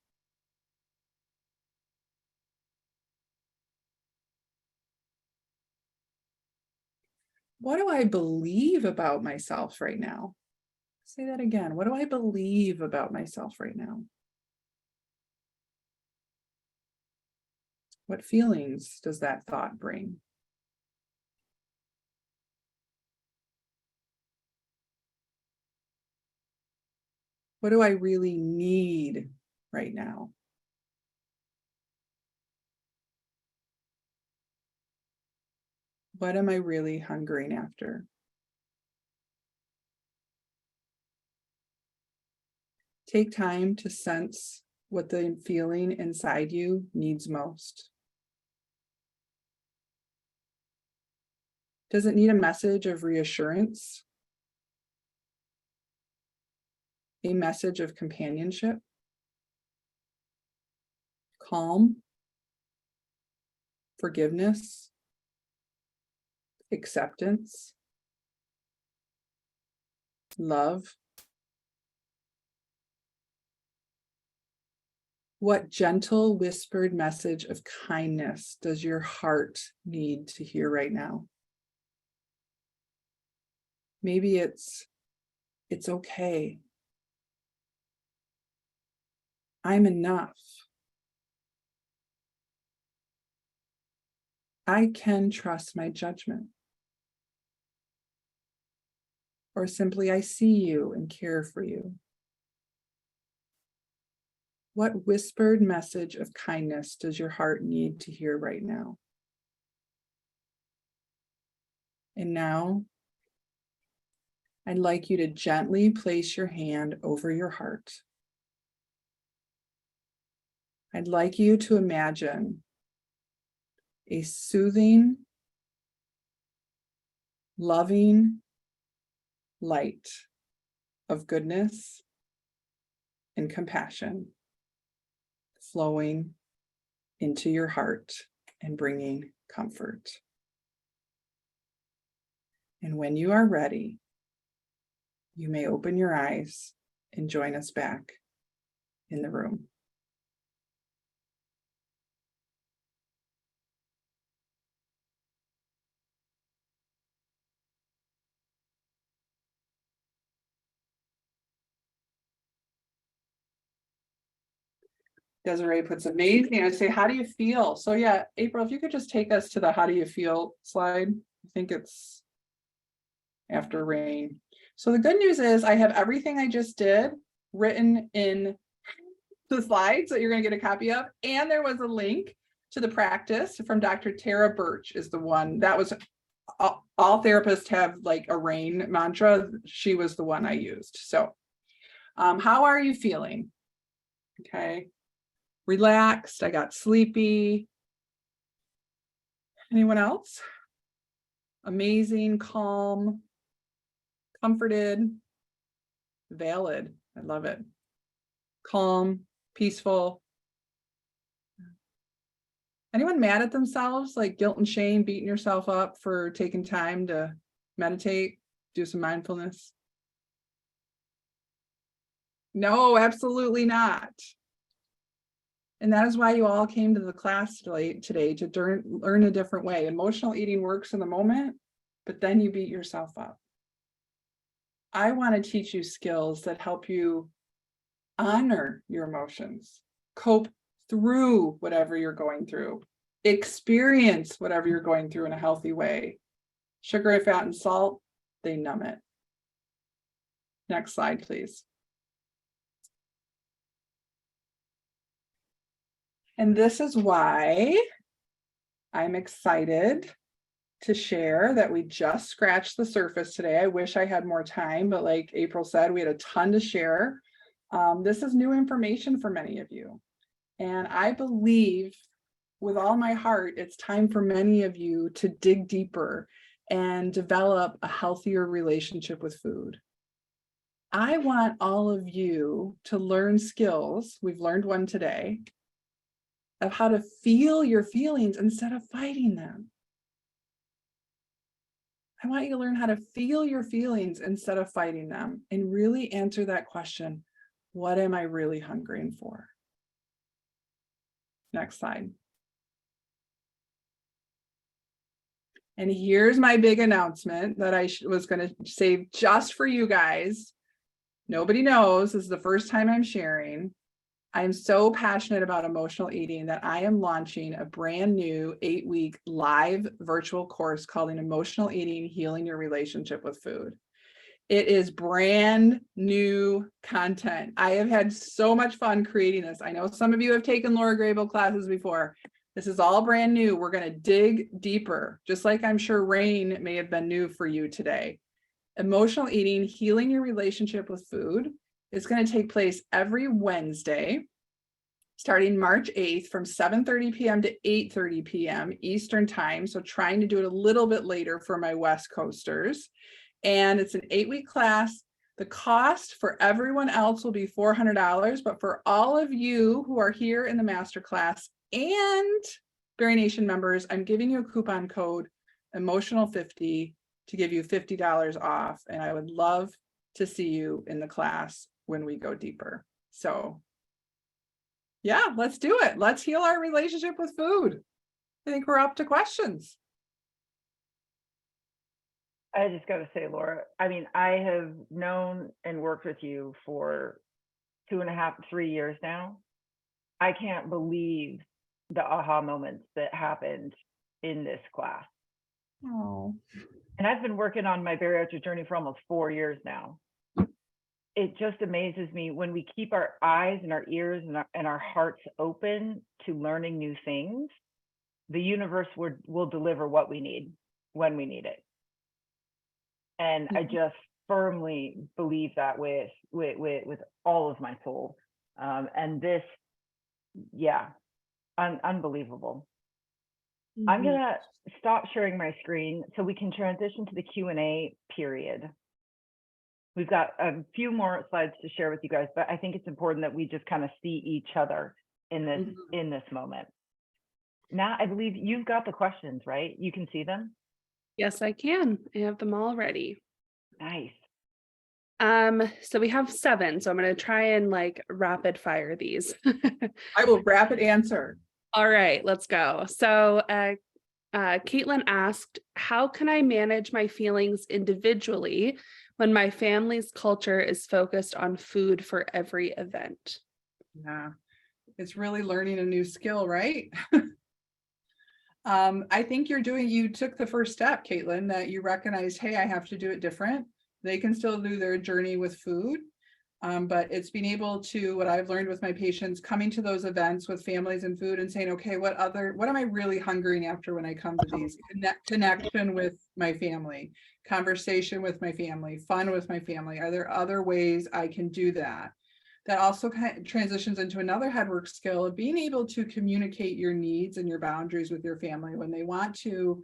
Speaker 2: What do I believe about myself right now? Say that again. What do I believe about myself right now? What feelings does that thought bring? What do I really need right now? What am I really hungering after? Take time to sense what the feeling inside you needs most. Does it need a message of reassurance? A message of companionship? Calm? Forgiveness? Acceptance? Love? What gentle whispered message of kindness does your heart need to hear right now? Maybe it's okay. I'm enough. I can trust my judgment. Or simply, I see you and care for you. What whispered message of kindness does your heart need to hear right now? And now, I'd like you to gently place your hand over your heart. I'd like you to imagine a soothing, loving light of goodness and compassion flowing into your heart and bringing comfort. And when you are ready, you may open your eyes and join us back in the room. Desiree puts amazing. I say, how do you feel? So yeah, April, if you could just take us to the how do you feel slide. I think it's after rain. So the good news is I have everything I just did written in the slides that you're going to get a copy of. And there was a link to the practice from Dr. Tara Birch is the one that was, all therapists have like a rain mantra. She was the one I used. So how are you feeling? Okay. Relaxed. I got sleepy. Anyone else? Amazing, calm, comforted, valid. I love it. Calm, peaceful. Anyone mad at themselves, like guilt and shame, beating yourself up for taking time to meditate, do some mindfulness? No, absolutely not. And that is why you all came to the class today to learn a different way. Emotional eating works in the moment, but then you beat yourself up. I want to teach you skills that help you honor your emotions, cope through whatever you're going through, experience whatever you're going through in a healthy way. Sugar, fat, and salt, they numb it. Next slide, please. And this is why I'm excited to share that we just scratched the surface today. I wish I had more time, but like April said, we had a ton to share. This is new information for many of you. And I believe with all my heart, it's time for many of you to dig deeper and develop a healthier relationship with food. I want all of you to learn skills. We've learned one today of how to feel your feelings instead of fighting them. I want you to learn how to feel your feelings instead of fighting them and really answer that question, what am I really hungering for? Next slide. And here's my big announcement that I was going to save just for you guys. Nobody knows, this is the first time I'm sharing. I'm so passionate about emotional eating that I am launching a brand new 8-week live virtual course called Emotional Eating, Healing Your Relationship with Food. It is brand new content. I have had so much fun creating this. I know some of you have taken Lora Grabw classes before. This is all brand new. We're going to dig deeper, just like I'm sure rain may have been new for you today. Emotional Eating, Healing Your Relationship with Food. It's going to take place every Wednesday, starting March 8th from 7:30 p.m. to 8:30 p.m. Eastern time. So trying to do it a little bit later for my West Coasters. And it's an 8-week class. The cost for everyone else will be $400, but for all of you who are here in the Masterclass and BariNation members, I'm giving you a coupon code, Emotional50, to give you $50 off. And I would love to see you in the class when we go deeper. So yeah, let's do it. Let's heal our relationship with food. I think we're up to questions.
Speaker 1: I just got to say, Lora, I mean, I have known and worked with you for 2.5, 3 years now. I can't believe the aha moments that happened in this class.
Speaker 2: Oh.
Speaker 1: And I've been working on my bariatric journey for almost 4 years now. It just amazes me when we keep our eyes and our ears and our hearts open to learning new things, the universe will deliver what we need when we need it. And I just firmly believe that with all of my soul. And this, yeah, unbelievable. Mm-hmm. I'm gonna stop sharing my screen so we can transition to the Q&A period. We've got a few more slides to share with you guys, but I think it's important that we just kind of see each other in this moment. Now, I believe you've got the questions, right? You can see them?
Speaker 3: Yes, I can. I have them all ready.
Speaker 1: Nice.
Speaker 3: So we have 7, so I'm going to try and like rapid fire these.
Speaker 2: I will rapid answer.
Speaker 3: All right, let's go. So Caitlin asked, how can I manage my feelings individually when my family's culture is focused on food for every event?
Speaker 2: Yeah, it's really learning a new skill, right? I think you took the first step, Caitlin, that you recognized, hey, I have to do it different. They can still do their journey with food. But it's being able to, what I've learned with my patients, coming to those events with families and food and saying, okay, what am I really hungering after when I come to these? Connection with my family, conversation with my family, fun with my family. Are there other ways I can do that? That also kind of transitions into another headwork skill of being able to communicate your needs and your boundaries with your family when they want to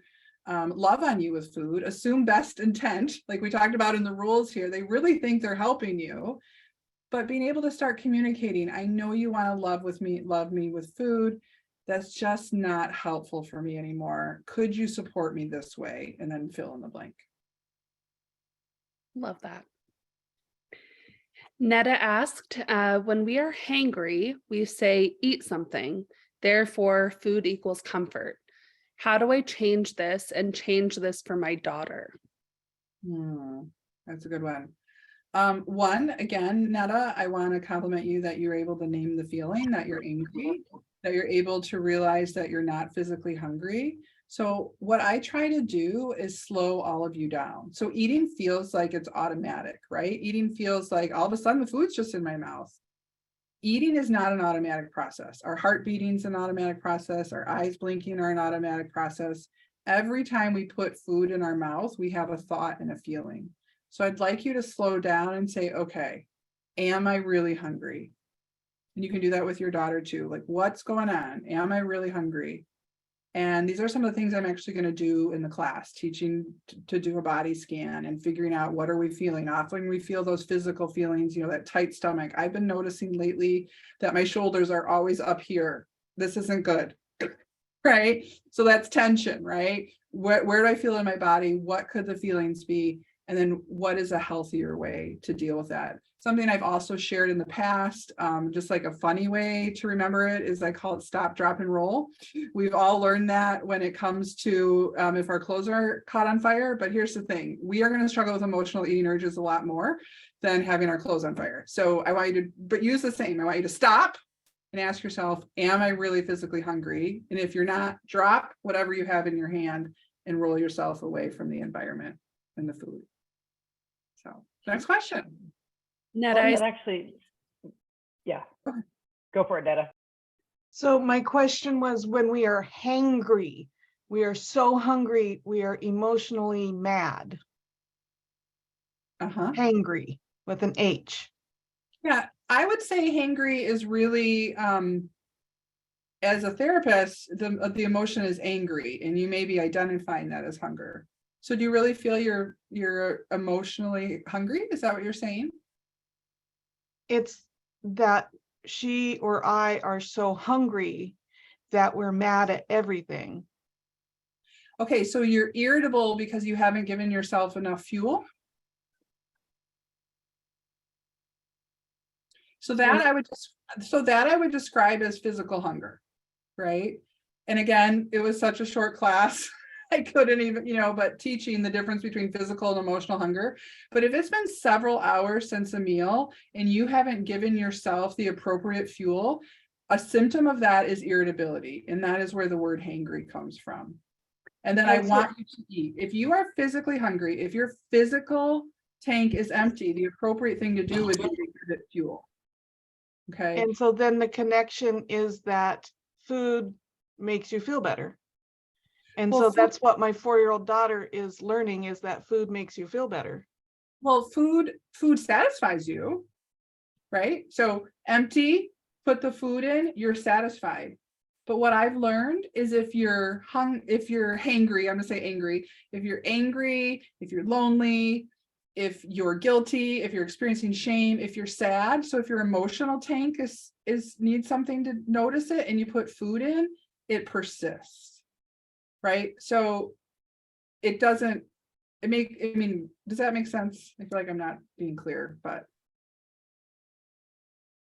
Speaker 2: love on you with food, assume best intent, like we talked about in the rules here. They really think they're helping you. But being able to start communicating, I know you want to love me with food. That's just not helpful for me anymore. Could you support me this way? And then fill in the blank.
Speaker 3: Love that. Netta asked, when we are hangry, we say eat something. Therefore, food equals comfort. How do I change this and change this for my daughter?
Speaker 2: That's a good one. One, again, Netta, I want to compliment you that you're able to name the feeling that you're angry, that you're able to realize that you're not physically hungry. So what I try to do is slow all of you down. So eating feels like it's automatic, right? Eating feels like all of a sudden the food's just in my mouth. Eating is not an automatic process. Our heart beating is an automatic process. Our eyes blinking are an automatic process. Every time we put food in our mouth, we have a thought and a feeling. So I'd like you to slow down and say, okay, am I really hungry? And you can do that with your daughter too. Like, what's going on? Am I really hungry? And these are some of the things I'm actually going to do in the class, teaching to do a body scan and figuring out what are we feeling. Often we feel those physical feelings, that tight stomach. I've been noticing lately that my shoulders are always up here. This isn't good, right? So that's tension, right? Where do I feel in my body? What could the feelings be? And then what is a healthier way to deal with that? Something I've also shared in the past, just like a funny way to remember it, is I call it stop, drop, and roll. We've all learned that when it comes to if our clothes are caught on fire. But here's the thing, we are going to struggle with emotional eating urges a lot more than having our clothes on fire. So I want you to, but use the same. I want you to stop and ask yourself, am I really physically hungry? And if you're not, drop whatever you have in your hand and roll yourself away from the environment and the food. So next question.
Speaker 3: Netta,
Speaker 1: That actually, yeah, go for it, Netta.
Speaker 5: So my question was, when we are hangry, we are so hungry, we are emotionally mad. Hangry with an H.
Speaker 2: Yeah, I would say hangry is really, as a therapist, the emotion is angry, and you may be identifying that as hunger. So do you really feel you're emotionally hungry? Is that what you're saying?
Speaker 5: It's that she or I are so hungry that we're mad at everything.
Speaker 2: Okay, so you're irritable because you haven't given yourself enough fuel. So that I would describe as physical hunger, right? And again, it was such a short class. I couldn't even, but teaching the difference between physical and emotional hunger. But if it's been several hours since a meal and you haven't given yourself the appropriate fuel, a symptom of that is irritability. And that is where the word hangry comes from. And then I want you to eat. If you are physically hungry, if your physical tank is empty, the appropriate thing to do would be to give it fuel. Okay.
Speaker 5: And so then the connection is that food makes you feel better. And so that's what my 4-year-old daughter is learning, is that food makes you feel better.
Speaker 2: Well, food satisfies you, right? So empty, put the food in, you're satisfied. But what I've learned is if you're hangry, I'm gonna say angry, if you're angry, if you're lonely, if you're guilty, if you're experiencing shame, if you're sad, so if your emotional tank needs something to notice it and you put food in, it persists. Right? So it doesn't, does that make sense? I feel like I'm not being clear, but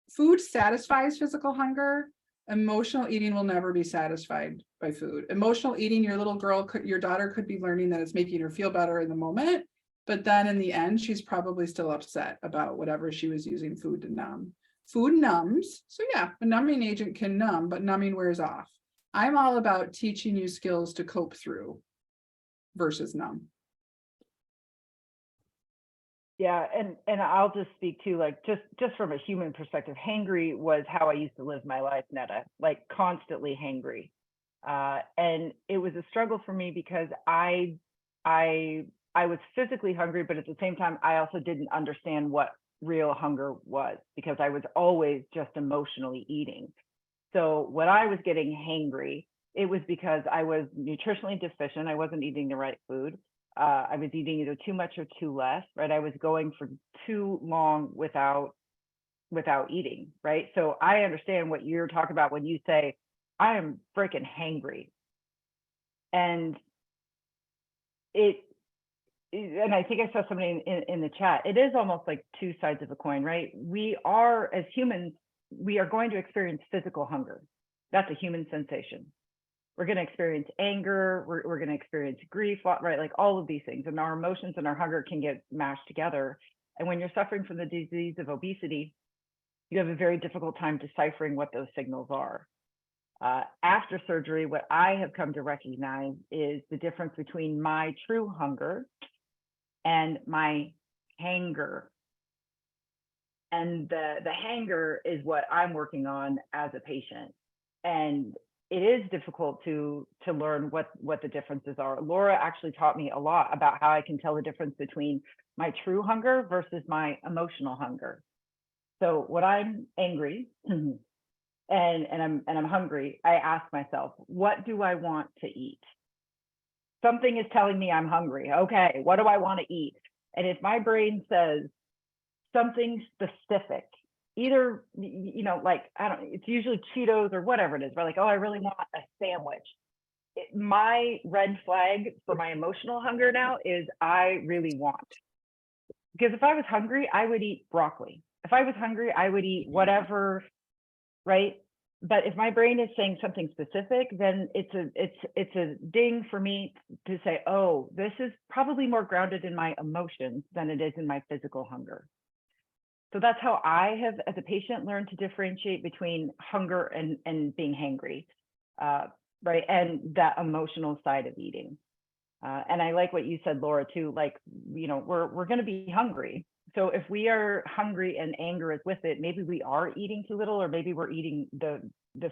Speaker 2: food satisfies physical hunger. Emotional eating will never be satisfied by food. Emotional eating, your daughter could be learning that it's making her feel better in the moment, but then in the end, she's probably still upset about whatever she was using food to numb. Food numbs. So yeah, a numbing agent can numb, but numbing wears off. I'm all about teaching you skills to cope through versus numb.
Speaker 1: Yeah, and I'll just speak to, like, just from a human perspective, hangry was how I used to live my life, Netta, like constantly hangry. And it was a struggle for me because I was physically hungry, but at the same time, I also didn't understand what real hunger was because I was always just emotionally eating. So when I was getting hangry, it was because I was nutritionally deficient. I wasn't eating the right food. I was eating either too much or too less, right? I was going for too long without eating, right? So I understand what you're talking about when you say, I am freaking hangry. And it and I think I saw somebody in the chat, it is almost like two sides of a coin, right? We are, as humans, we are going to experience physical hunger. That's a human sensation. We're going to experience anger. We're going to experience grief, right? Like all of these things, and our emotions and our hunger can get mashed together. And when you're suffering from the disease of obesity, you have a very difficult time deciphering what those signals are. After surgery, what I have come to recognize is the difference between my true hunger and my hanger. And the hanger is what I'm working on as a patient. And it is difficult to learn what the differences are. Lora actually taught me a lot about how I can tell the difference between my true hunger versus my emotional hunger. So when I'm angry and I'm hungry, I ask myself, what do I want to eat? Something is telling me I'm hungry. Okay, what do I want to eat? And if my brain says something specific, either, like, I don't, it's usually Cheetos or whatever it is, right? Like, oh, I really want a sandwich. My red flag for my emotional hunger now is I really want. Because if I was hungry, I would eat broccoli. If I was hungry, I would eat whatever, right? But if my brain is saying something specific, then it's a ding for me to say, oh, this is probably more grounded in my emotions than it is in my physical hunger. So that's how I have, as a patient, learned to differentiate between hunger and being hangry, right? And that emotional side of eating. And I like what you said, Lora, too. Like, we're going to be hungry. So if we are hungry and anger is with it, maybe we are eating too little, or maybe we're eating the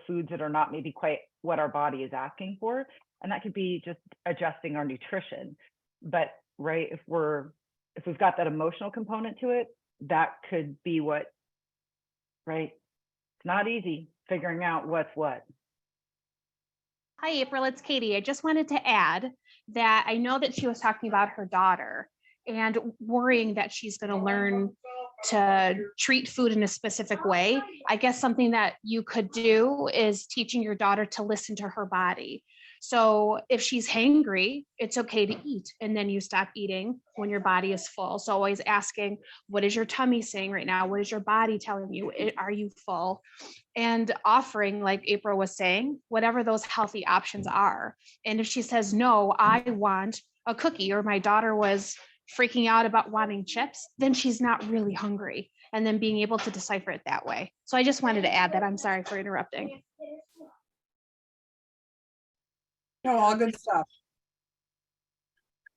Speaker 1: foods that are not maybe quite what our body is asking for. And that could be just adjusting our nutrition. But right, if we've got that emotional component to it, that could be what, right? It's not easy figuring out what's what.
Speaker 6: Hi, April, it's Katie. I just wanted to add that I know that she was talking about her daughter and worrying that she's going to learn to treat food in a specific way. I guess something that you could do is teaching your daughter to listen to her body. So if she's hangry, it's okay to eat, and then you stop eating when your body is full. So always asking, what is your tummy saying right now? What is your body telling you? Are you full? And offering, like April was saying, whatever those healthy options are. And if she says, no, I want a cookie, or my daughter was freaking out about wanting chips, then she's not really hungry. And then being able to decipher it that way. So I just wanted to add that. I'm sorry for interrupting.
Speaker 2: No, all good stuff.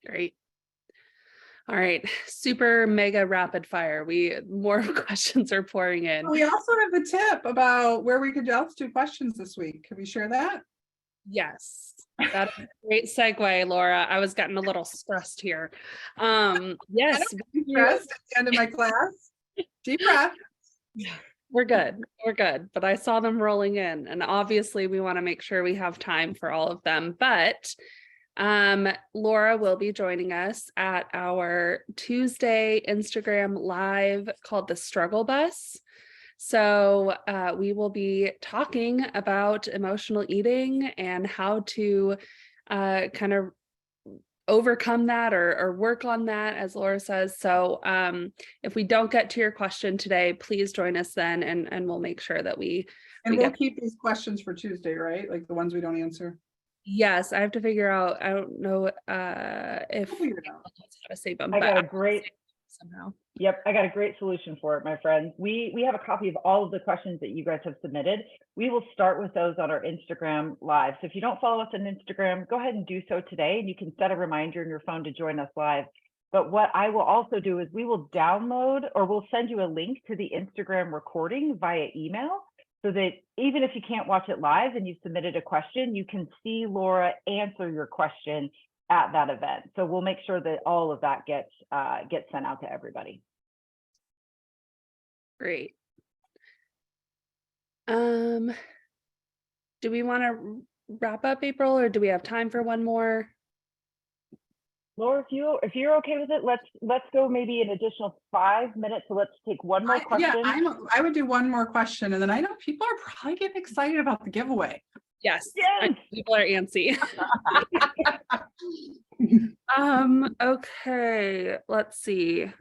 Speaker 3: Great. All right, super mega rapid fire. More questions are pouring in.
Speaker 2: We also have a tip about where we could ask 2 questions this week. Can we share that?
Speaker 3: Yes, that's a great segue, Lora. I was getting a little stressed here. Yes,
Speaker 2: stressed at the end of my class. Deep breath.
Speaker 3: We're good. We're good. But I saw them rolling in, and obviously we want to make sure we have time for all of them. But Lora will be joining us at our Tuesday Instagram live called the Struggle Bus. So we will be talking about emotional eating and how to kind of overcome that or work on that, as Lora says. So if we don't get to your question today, please join us then, and we'll make sure that we'll
Speaker 2: keep these questions for Tuesday, right? Like the ones we don't answer.
Speaker 3: Yes, I have to figure out. I don't know if how to save them.
Speaker 1: I got a great
Speaker 3: somehow.
Speaker 1: Yep, I got a great solution for it, my friends. We have a copy of all of the questions that you guys have submitted. We will start with those on our Instagram live. So if you don't follow us on Instagram, go ahead and do so today, and you can set a reminder in your phone to join us live. But what I will also do is we will download, or we'll send you a link to the Instagram recording via email, so that even if you can't watch it live and you submitted a question, you can see Lora answer your question at that event. So we'll make sure that all of that gets sent out to everybody.
Speaker 3: Great. Do we want to wrap up, April, or do we have time for one more?
Speaker 1: Laura, if you're okay with it, let's go maybe an additional 5 minutes. So let's take one more question.
Speaker 2: Yeah, I would do one more question, and then I know people are probably getting excited about the giveaway.
Speaker 3: Yes.
Speaker 1: Yes.
Speaker 3: People are antsy. Okay, let's see.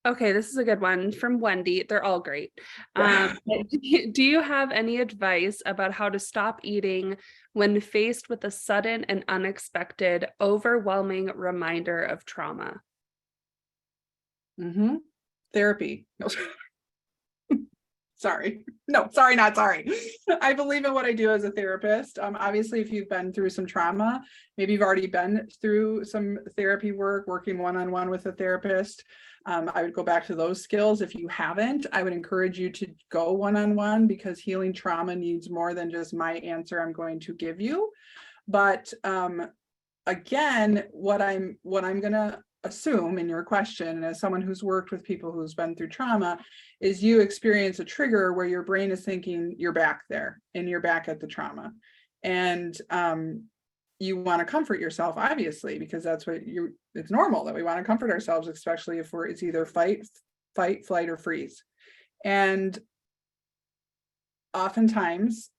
Speaker 3: Okay, this is a good one from Wendy. They're all great. Do you have any advice about how to stop eating when faced with a sudden and unexpected, overwhelming reminder of trauma?
Speaker 2: Therapy. No. Sorry. No, sorry, not sorry. I believe in what I do as a therapist. Obviously, if you've been through some trauma, maybe you've already been through some therapy work, working one-on-one with a therapist. I would go back to those skills. If you haven't, I would encourage you to go one-on-one, because healing trauma needs more than just my answer I'm going to give you. But again, what I'm gonna assume in your question, and as someone who's worked with people who's been through trauma, is you experience a trigger where your brain is thinking you're back there and you're back at the trauma. And you want to comfort yourself, obviously, because that's what it's normal that we want to comfort ourselves, especially if it's either fight, flight, or freeze. And oftentimes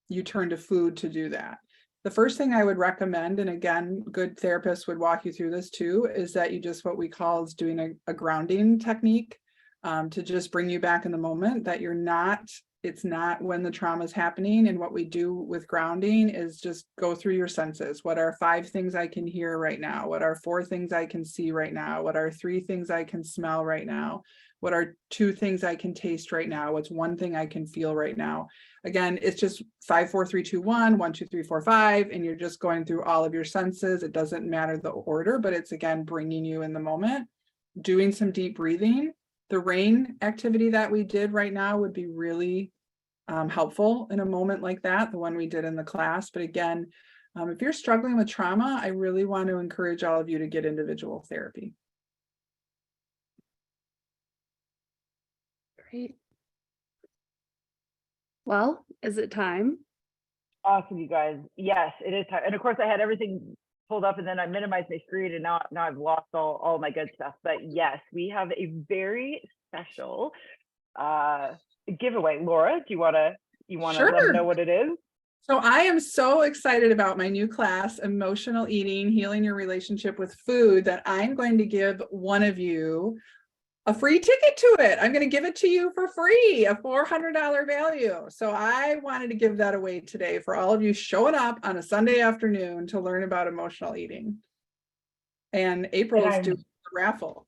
Speaker 2: you turn to food to do that. The first thing I would recommend, and again, good therapists would walk you through this too, is that you just what we call is doing a grounding technique to just bring you back in the moment, that it's not when the trauma is happening. And what we do with grounding is just go through your senses. What are 5 things I can hear right now? What are 4 things I can see right now? What are 3 things I can smell right now? What are 2 things I can taste right now? What's 1 thing I can feel right now? Again, it's just 5, 4, 3, 2, 1, 1, 2, 3, 4, 5, and you're just going through all of your senses. It doesn't matter the order, but it's again bringing you in the moment, doing some deep breathing. The rain activity that we did right now would be really helpful in a moment like that, the one we did in the class. But again, if you're struggling with trauma, I really want to encourage all of you to get individual therapy.
Speaker 3: Great. Well, is it time?
Speaker 1: Awesome, you guys. Yes, it is time. And of course, I had everything pulled up and then I minimized my screen, and now I've lost all my good stuff. But yes, we have a very special giveaway. Laura, do you want to
Speaker 2: Sure.
Speaker 1: let them know what it is?
Speaker 2: So I am so excited about my new class, Emotional Eating, Healing Your Relationship with Food, that I'm going to give one of you a free ticket to it. I'm going to give it to you for free, a $400 value. So I wanted to give that away today for all of you showing up on a Sunday afternoon to learn about emotional eating. And April is doing a raffle.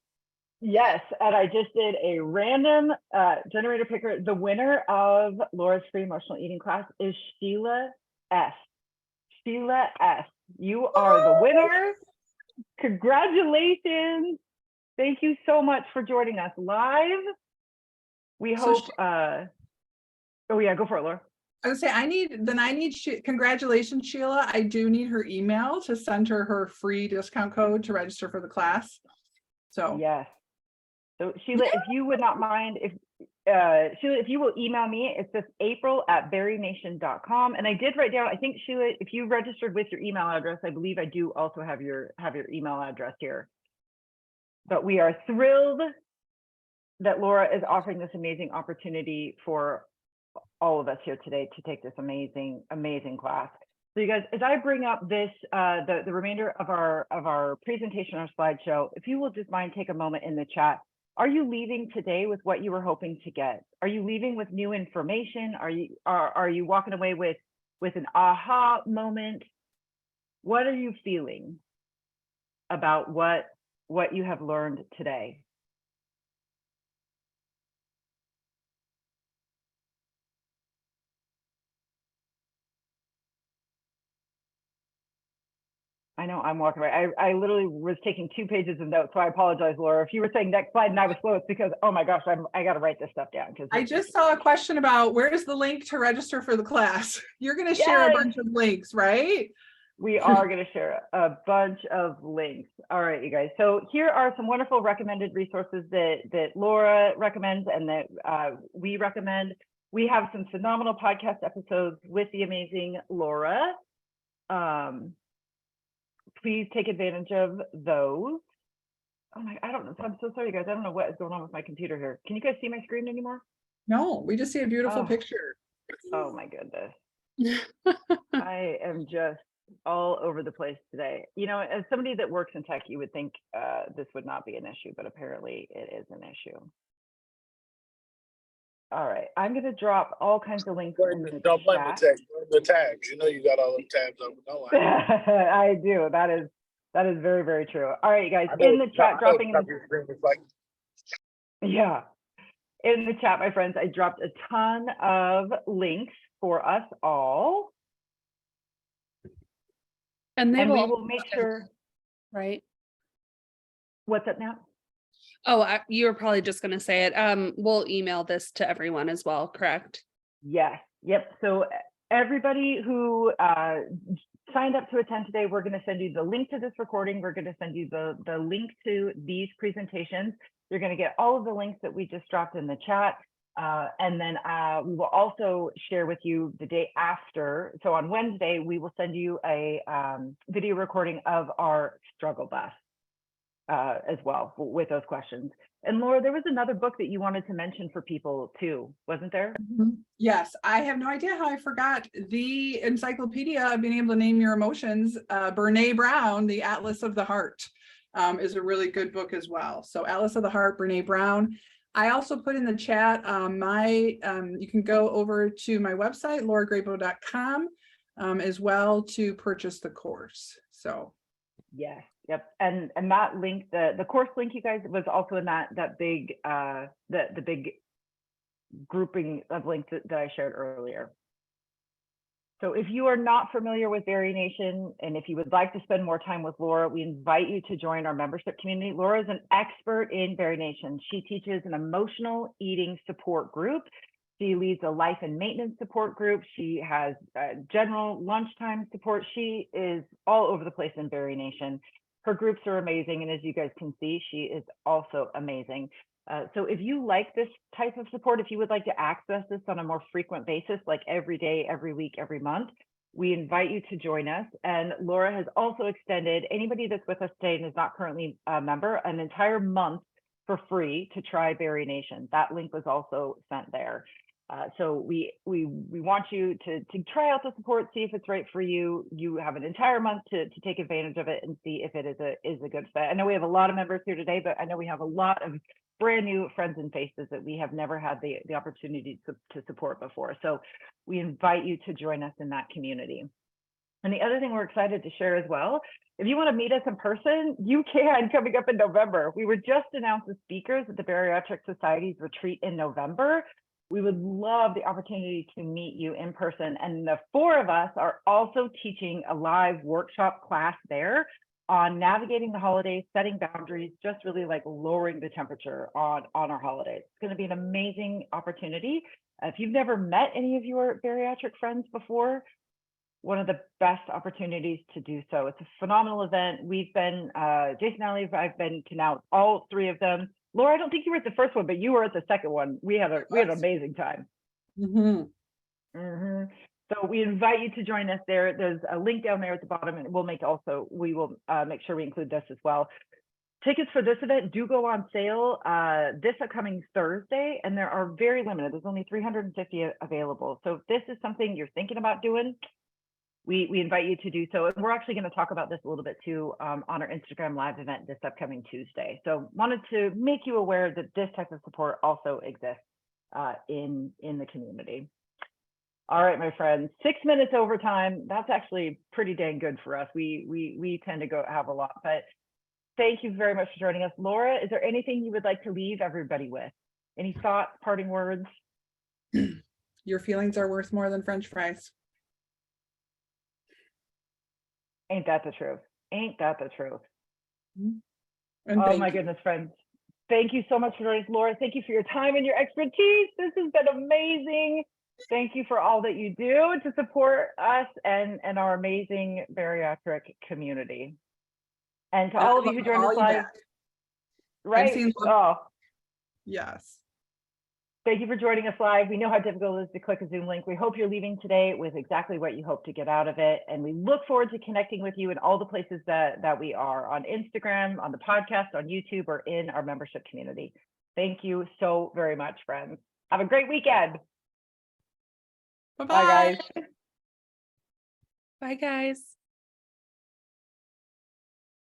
Speaker 1: Yes, and I just did a random generator picker. The winner of Laura's free emotional eating class is Sheila S. Sheila S. You are the winner. Congratulations. Thank you so much for joining us live. We hope, oh yeah, go for it, Laura.
Speaker 2: I would say I need, congratulations, Sheila. I do need her email to send her free discount code to register for the class. So
Speaker 1: yes. So Sheila, if you would not mind, Sheila, if you will email me, it's just april@BariNation.com. And I did write down, I think Sheila, if you registered with your email address, I believe I do also have your email address here. But we are thrilled that Laura is offering this amazing opportunity for all of us here today to take this amazing class. So you guys, as I bring up this, the remainder of our presentation, our slideshow, if you will just mind, take a moment in the chat. Are you leaving today with what you were hoping to get? Are you leaving with new information? Are you walking away with an aha moment? What are you feeling about what you have learned today? I know I'm walking away. I literally was taking 2 pages of notes, so I apologize, Laura. If you were saying next slide and I was slow, it's because, oh my gosh, I got to write this stuff down.
Speaker 2: I just saw a question about where's the link to register for the class? You're going to share a bunch of links, right?
Speaker 1: We are going to share a bunch of links. All right, you guys. So here are some wonderful recommended resources that Laura recommends and that we recommend. We have some phenomenal podcast episodes with the amazing Laura. Please take advantage of those. Oh my, I don't know. I'm so sorry, you guys. I don't know what is going on with my computer here. Can you guys see my screen anymore?
Speaker 2: No, we just see a beautiful
Speaker 1: Oh.
Speaker 2: picture.
Speaker 1: Oh my goodness. I am just all over the place today. You know, as somebody that works in tech, you would think this would not be an issue, but apparently it is an issue. All right, I'm going to drop all kinds of links in the
Speaker 4: Don't blame the
Speaker 1: chat.
Speaker 4: tech, blame the tabs. You know you got all them tabs open. Don't lie.
Speaker 1: I do. That is very, very true. All right, guys,
Speaker 4: I know
Speaker 1: in the chat, dropping
Speaker 4: what your screen is like.
Speaker 1: yeah. In the chat, my friends, I dropped a ton of links for us all.
Speaker 3: And they
Speaker 1: And we
Speaker 3: will,
Speaker 1: will make sure.
Speaker 3: right?
Speaker 1: What's up now?
Speaker 3: Oh, you were probably just going to say it. We'll email this to everyone as well, correct?
Speaker 1: Yes. Yep. So everybody who signed up to attend today, we're going to send you the link to this recording. We're going to send you the link to these presentations. You're going to get all of the links that we just dropped in the chat. And then we will also share with you the day after. So on Wednesday, we will send you a video recording of our struggle bus as well with those questions. And Laura, there was another book that you wanted to mention for people too, wasn't there?
Speaker 2: Yes, I have no idea how I forgot the encyclopedia of being able to name your emotions. Brene Brown, The Atlas of the Heart, is a really good book as well. So Atlas of the Heart, Brene Brown. I also put in the chat you can go over to my website, loragrabw.com, as well to purchase the course. So
Speaker 1: yes. Yep. And that link, the course link, you guys, was also in that big the big grouping of links that I shared earlier. So if you are not familiar with BariNation, and if you would like to spend more time with Laura, we invite you to join our membership community. Laura is an expert in BariNation. She teaches an emotional eating support group. She leads a life and maintenance support group. She has general lunchtime support. She is all over the place in BariNation. Her groups are amazing. And as you guys can see, she is also amazing. So if you like this type of support, if you would like to access this on a more frequent basis, like every day, every week, every month, we invite you to join us. And Laura has also extended anybody that's with us today and is not currently a member an entire month for free to try BariNation. That link was also sent there. So we want you to try out the support, see if it's right for you. You have an entire month to take advantage of it and see if it is a good fit. I know we have a lot of members here today, but I know we have a lot of brand new friends and faces that we have never had the opportunity to support before. So we invite you to join us in that community. And the other thing we're excited to share as well, if you want to meet us in person, you can, coming up in November. We were just announced as speakers at the Bariatric Society's retreat in November. We would love the opportunity to meet you in person. And the four of us are also teaching a live workshop class there on navigating the holidays, setting boundaries, just really like lowering the temperature on our holidays. It's going to be an amazing opportunity. If you've never met any of your bariatric friends before, one of the best opportunities to do so. It's a phenomenal event. We've been, Jason and I've been to now all three of them. Laura, I don't think you were at the first one, but you were at the second one. We had an amazing time. So we invite you to join us there. There's a link down there at the bottom, and we will make sure we include this as well. Tickets for this event do go on sale this upcoming Thursday, and there are very limited. There's only 350 available. So if this is something you're thinking about doing, we invite you to do so. And we're actually going to talk about this a little bit too on our Instagram live event this upcoming Tuesday. So wanted to make you aware that this type of support also exists in the community. All right, my friends, 6 minutes overtime. That's actually pretty dang good for us. We tend to have a lot, but thank you very much for joining us. Laura, is there anything you would like to leave everybody with? Any thoughts, parting words?
Speaker 2: Your feelings are worth more than French fries.
Speaker 1: Ain't that the truth? Ain't that the truth?
Speaker 2: And
Speaker 1: oh my goodness, friends. Thank you so much for joining us, Laura. Thank you for your time and your expertise. This has been amazing. Thank you for all that you do to support us and our amazing bariatric community. And to all of you who joined us live, right? Oh,
Speaker 2: yes.
Speaker 1: Thank you for joining us live. We know how difficult it is to click a Zoom link. We hope you're leaving today with exactly what you hope to get out of it. And we look forward to connecting with you in all the places that we are, on Instagram, on the podcast, on YouTube, or in our membership community. Thank you so very much, friends. Have a great weekend.
Speaker 2: Bye-bye.
Speaker 1: Bye, guys.
Speaker 3: Bye, guys.